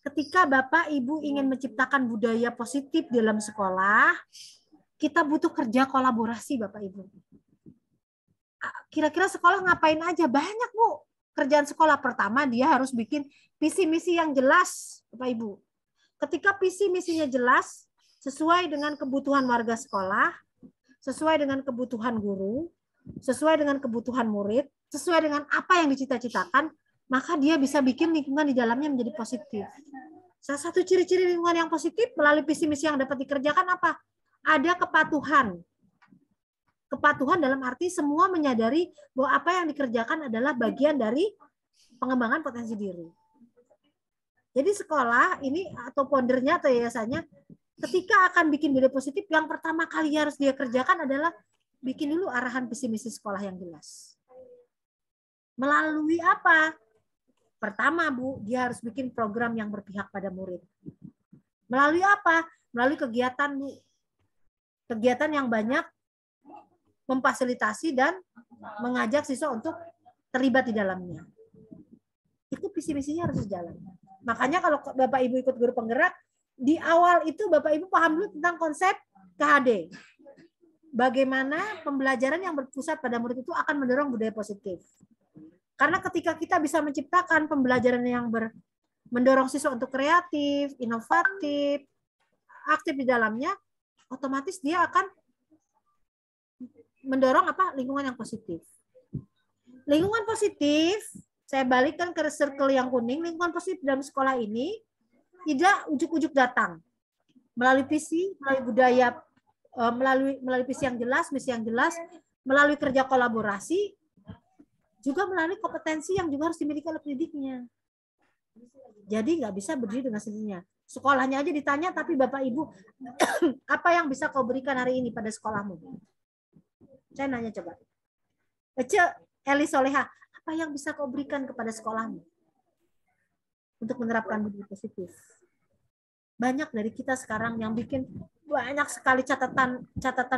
ketika Bapak Ibu ingin menciptakan budaya positif dalam sekolah, kita butuh kerja kolaborasi Bapak Ibu. Kira-kira sekolah ngapain aja? Banyak Bu. Kerjaan sekolah pertama dia harus bikin visi misi yang jelas, Bapak Ibu. Ketika visi misinya jelas, sesuai dengan kebutuhan warga sekolah, sesuai dengan kebutuhan guru, sesuai dengan kebutuhan murid, sesuai dengan apa yang dicita-citakan, maka dia bisa bikin lingkungan di dalamnya menjadi positif. Salah satu ciri-ciri lingkungan yang positif melalui visi misi yang dapat dikerjakan apa? Ada kepatuhan. Kepatuhan dalam arti semua menyadari bahwa apa yang dikerjakan adalah bagian dari pengembangan potensi diri. Jadi sekolah ini atau pondernya atau yayasannya ketika akan bikin budaya positif, yang pertama kali harus dia kerjakan adalah bikin dulu arahan visi misi sekolah yang jelas. Melalui apa? Pertama Bu, dia harus bikin program yang berpihak pada murid. Melalui apa? Melalui kegiatan Bu. Kegiatan yang banyak memfasilitasi dan mengajak siswa untuk terlibat di dalamnya. Itu visi misinya harus jalan. Makanya kalau Bapak Ibu ikut guru penggerak, di awal itu Bapak Ibu paham dulu tentang konsep KHD. bagaimana pembelajaran yang berpusat pada murid itu akan mendorong budaya positif. Karena ketika kita bisa menciptakan pembelajaran yang mendorong siswa untuk kreatif, inovatif, aktif di dalamnya, otomatis dia akan mendorong lingkungan yang positif. Lingkungan positif, saya balikkan ke circle yang kuning, lingkungan positif dalam sekolah ini tidak ujuk-ujuk datang. Melalui visi, melalui budaya, melalui visi yang jelas, misi yang jelas, melalui kerja kolaborasi, juga melalui kompetensi yang juga harus dimiliki oleh pendidiknya. Jadi nggak bisa berdiri dengan sendirinya. Sekolahnya aja ditanya, tapi Bapak Ibu, apa yang bisa kau berikan hari ini pada sekolahmu? Saya nanya coba. Eli Soleha, apa yang bisa kau berikan kepada sekolahmu untuk menerapkan budaya positif? Banyak dari kita sekarang yang bikin banyak sekali catatan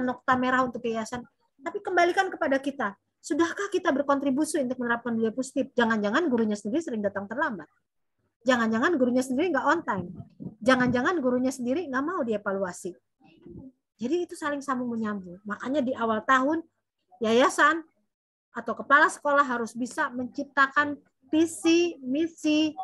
nokta merah untuk yayasan. Tapi kembalikan kepada kita. Sudahkah kita berkontribusi untuk menerapkan budaya positif? Jangan-jangan gurunya sendiri sering datang terlambat. Jangan-jangan gurunya sendiri nggak on time. Jangan-jangan gurunya sendiri nggak mau dievaluasi. Jadi itu saling sambung menyambung. Makanya di awal tahun, yayasan atau kepala sekolah harus bisa menciptakan visi, misi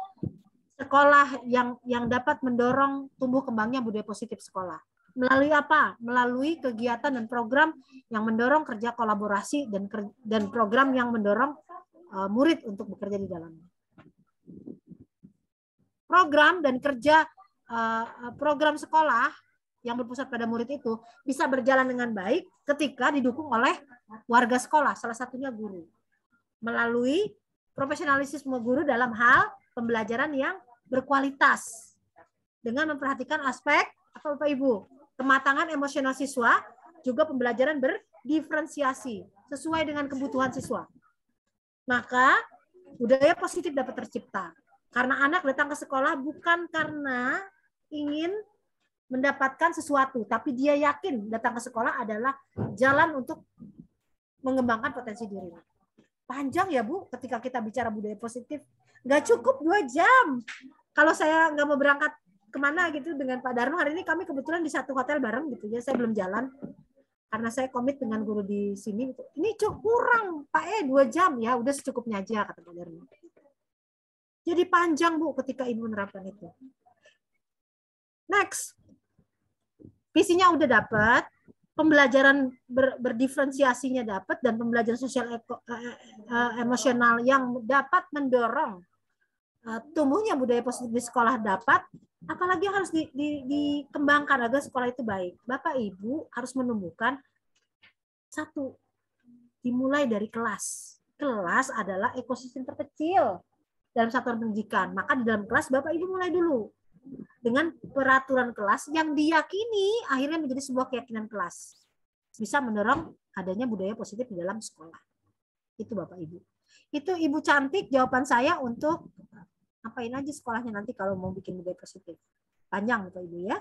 sekolah yang dapat mendorong tumbuh kembangnya budaya positif sekolah. Melalui apa? Melalui kegiatan dan program yang mendorong kerja kolaborasi dan program yang mendorong murid untuk bekerja di dalamnya. Program dan kerja program sekolah yang berpusat pada murid itu bisa berjalan dengan baik ketika didukung oleh warga sekolah, salah satunya guru. Melalui profesionalisme guru dalam hal pembelajaran yang berkualitas dengan memperhatikan aspek apa Bapak Ibu, kematangan emosional siswa, juga pembelajaran berdiferensiasi sesuai dengan kebutuhan siswa. Maka budaya positif dapat tercipta karena anak datang ke sekolah bukan karena ingin mendapatkan sesuatu, tapi dia yakin datang ke sekolah adalah jalan untuk mengembangkan potensi dirinya. Panjang ya Bu, ketika kita bicara budaya positif, nggak cukup 2 jam. Kalau saya nggak mau berangkat kemana gitu dengan Pak Darno, hari ini kami kebetulan di satu hotel bareng gitu ya, saya belum jalan karena saya komit dengan guru di sini. Ini cukup kurang Pak 2 jam ya, udah secukupnya aja kata Pak Darno. Jadi panjang Bu ketika Ibu menerapkan itu. Next, visinya udah dapat, pembelajaran berdiferensiasinya dapat, dan pembelajaran sosial emosional yang dapat mendorong tumbuhnya budaya positif di sekolah dapat, apalagi harus dikembangkan agar sekolah itu baik. Bapak Ibu harus menumbuhkan satu, dimulai dari kelas. Kelas adalah ekosistem terkecil dalam satuan pendidikan. Maka di dalam kelas Bapak Ibu mulai dulu dengan peraturan kelas yang diyakini akhirnya menjadi sebuah keyakinan kelas. Bisa mendorong adanya budaya positif di dalam sekolah. Itu Bapak Ibu. Itu Ibu cantik jawaban saya untuk apain aja sekolahnya nanti kalau mau bikin budaya positif. Panjang Bapak Ibu ya.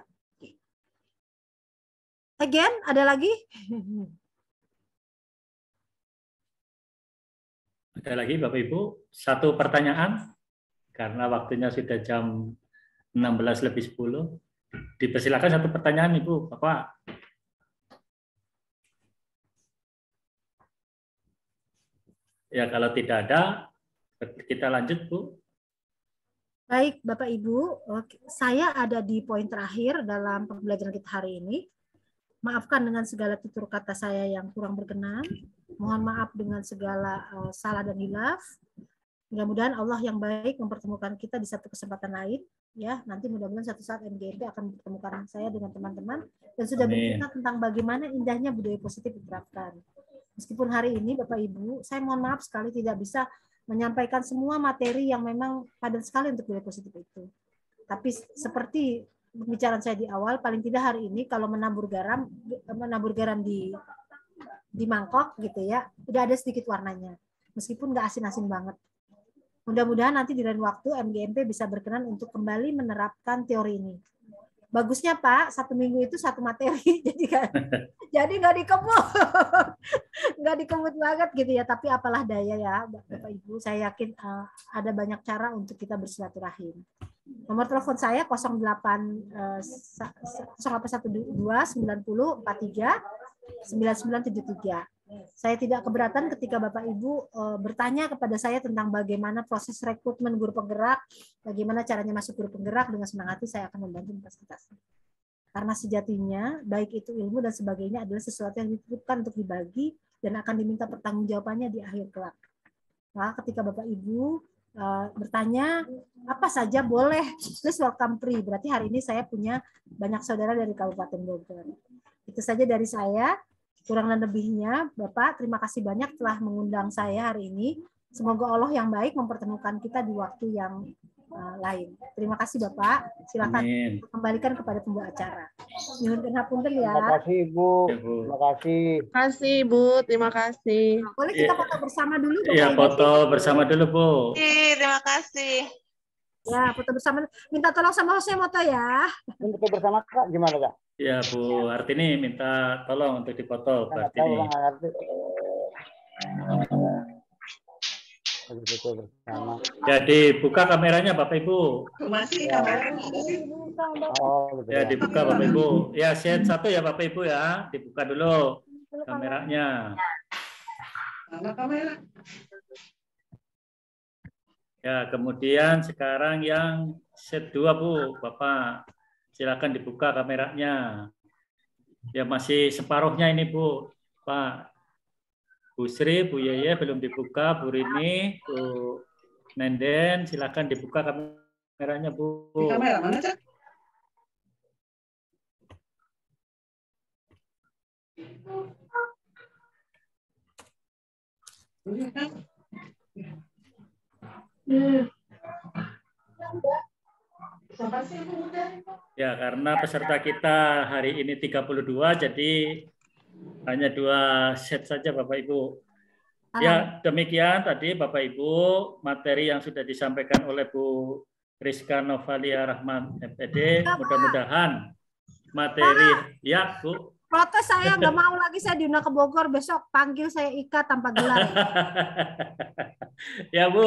Again, ada lagi? Ada lagi Bapak Ibu, satu pertanyaan karena waktunya sudah jam 16:10. Dipersilakan satu pertanyaan Ibu, Bapak. Ya, kalau tidak ada, kita lanjut Bu. Baik Bapak Ibu, saya ada di poin terakhir dalam pembelajaran kita hari ini. Maafkan dengan segala tutur kata saya yang kurang berkenan. Mohon maaf dengan segala salah dan hilaf. Mudah-mudahan Allah yang baik mempertemukan kita di satu kesempatan lain. Ya, nanti mudah-mudahan satu saat MGMP akan mempertemukan saya dengan teman-teman dan sudah bercerita tentang bagaimana indahnya budaya positif diterapkan. Meskipun hari ini Bapak Ibu, saya mohon maaf sekali tidak bisa menyampaikan semua materi yang memang padat sekali untuk budaya positif itu. Tapi seperti pembicaraan saya di awal, paling tidak hari ini kalau menabur garam di mangkok gitu ya, udah ada sedikit warnanya. Meskipun nggak asin-asin banget. Mudah-mudahan nanti di lain waktu MGMP bisa berkenan untuk kembali menerapkan teori ini. Bagusnya Pak, 1 minggu itu 1 materi, jadi nggak dikemut banget gitu ya. Tapi apalah daya ya Bapak Ibu, saya yakin ada banyak cara untuk kita bersilaturahim. Nomor telepon saya 0812 90 43 9973. Saya tidak keberatan ketika Bapak Ibu bertanya kepada saya tentang bagaimana proses rekrutmen guru penggerak, bagaimana caranya masuk guru penggerak, dengan senang hati saya akan membantu memfasilitasi. Karena sejatinya baik itu ilmu dan sebagainya adalah sesuatu yang dititipkan untuk dibagi dan akan diminta pertanggungjawabannya di akhir kelak. Nah, ketika Bapak Ibu bertanya apa saja boleh, please welcome free. Berarti hari ini saya punya banyak saudara dari Kabupaten Bogor. Itu saja dari saya. Kurang dan lebihnya, Bapak, terima kasih banyak telah mengundang saya hari ini. Semoga Allah yang baik mempertemukan kita di waktu yang lain. Terima kasih, Bapak. Silakan kembalikan kepada pembawa acara. Nyuhun pangapunten ya. Terima kasih, Ibu. Terima kasih. Terima kasih, Bu. Terima kasih. Boleh kita foto bersama dulu, Bapak? Iya, foto bersama dulu, Bu. Terima kasih. Ya, foto bersama. Minta tolong sama hostnya foto ya. Foto bersama Kak, gimana Kak? Ya, Bu Artini minta tolong untuk dipoto, Bu Artini. Ya, dibuka kameranya Bapak Ibu. Masih kameranya. Ya, dibuka Bapak Ibu. Ya, set satu ya Bapak Ibu ya. Dibuka dulu kameranya. Ya, kemudian sekarang yang set 2 Bu, Bapak. Silakan dibuka kameranya. Ya, masih separuhnya ini Bu. Pak Bu Sri, Bu Yeye belum dibuka, Bu Rini, Bu Nenden, silakan dibuka kameranya Bu. Di kamera mana, Cak? Ya, karena peserta kita hari ini 32, jadi hanya 2 set saja Bapak Ibu. Ya, demikian tadi Bapak Ibu materi yang sudah disampaikan oleh Bu Rizka Novalia Rahman FPD. Mudah-mudahan materi ya Bu. Protes saya nggak mau lagi saya diundang ke Bogor besok, panggil saya Ika tanpa gelar. Ya Bu,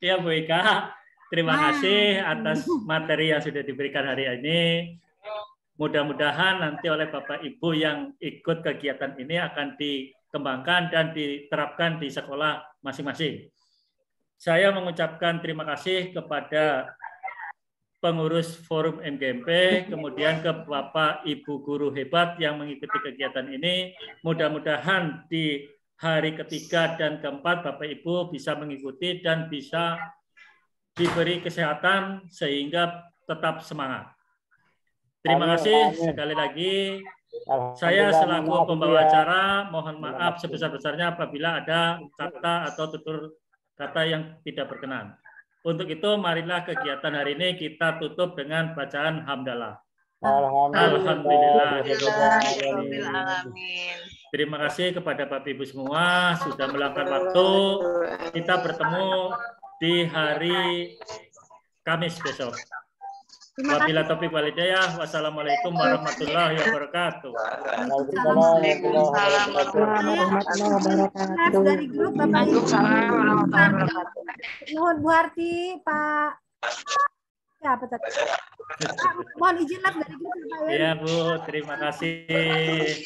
ya Bu Ika. Terima kasih atas materi yang sudah diberikan hari ini. Mudah-mudahan nanti oleh Bapak Ibu yang ikut kegiatan ini akan dikembangkan dan diterapkan di sekolah masing-masing. Saya mengucapkan terima kasih kepada pengurus Forum MGMP, kemudian ke Bapak Ibu guru hebat yang mengikuti kegiatan ini. Mudah-mudahan di hari ketiga dan keempat Bapak Ibu bisa mengikuti dan bisa diberi kesehatan sehingga tetap semangat. Terima kasih sekali lagi. Saya selaku pembawa acara mohon maaf sebesar-besarnya apabila ada kata atau tutur kata yang tidak berkenan. Untuk itu marilah kegiatan hari ini kita tutup dengan bacaan hamdalah. Alhamdulillah. Terima kasih kepada Bapak Ibu semua sudah meluangkan waktu. Kita bertemu di hari Kamis besok. Wabillahi taufiq wal hidayah. Wassalamualaikum warahmatullahi wabarakatuh. Dari grup Bapak Ibu. Mohon Bu Harti, Pak. Ya, apa tadi? Mohon izin lah dari grup Bapak ya. Iya Bu, terima kasih.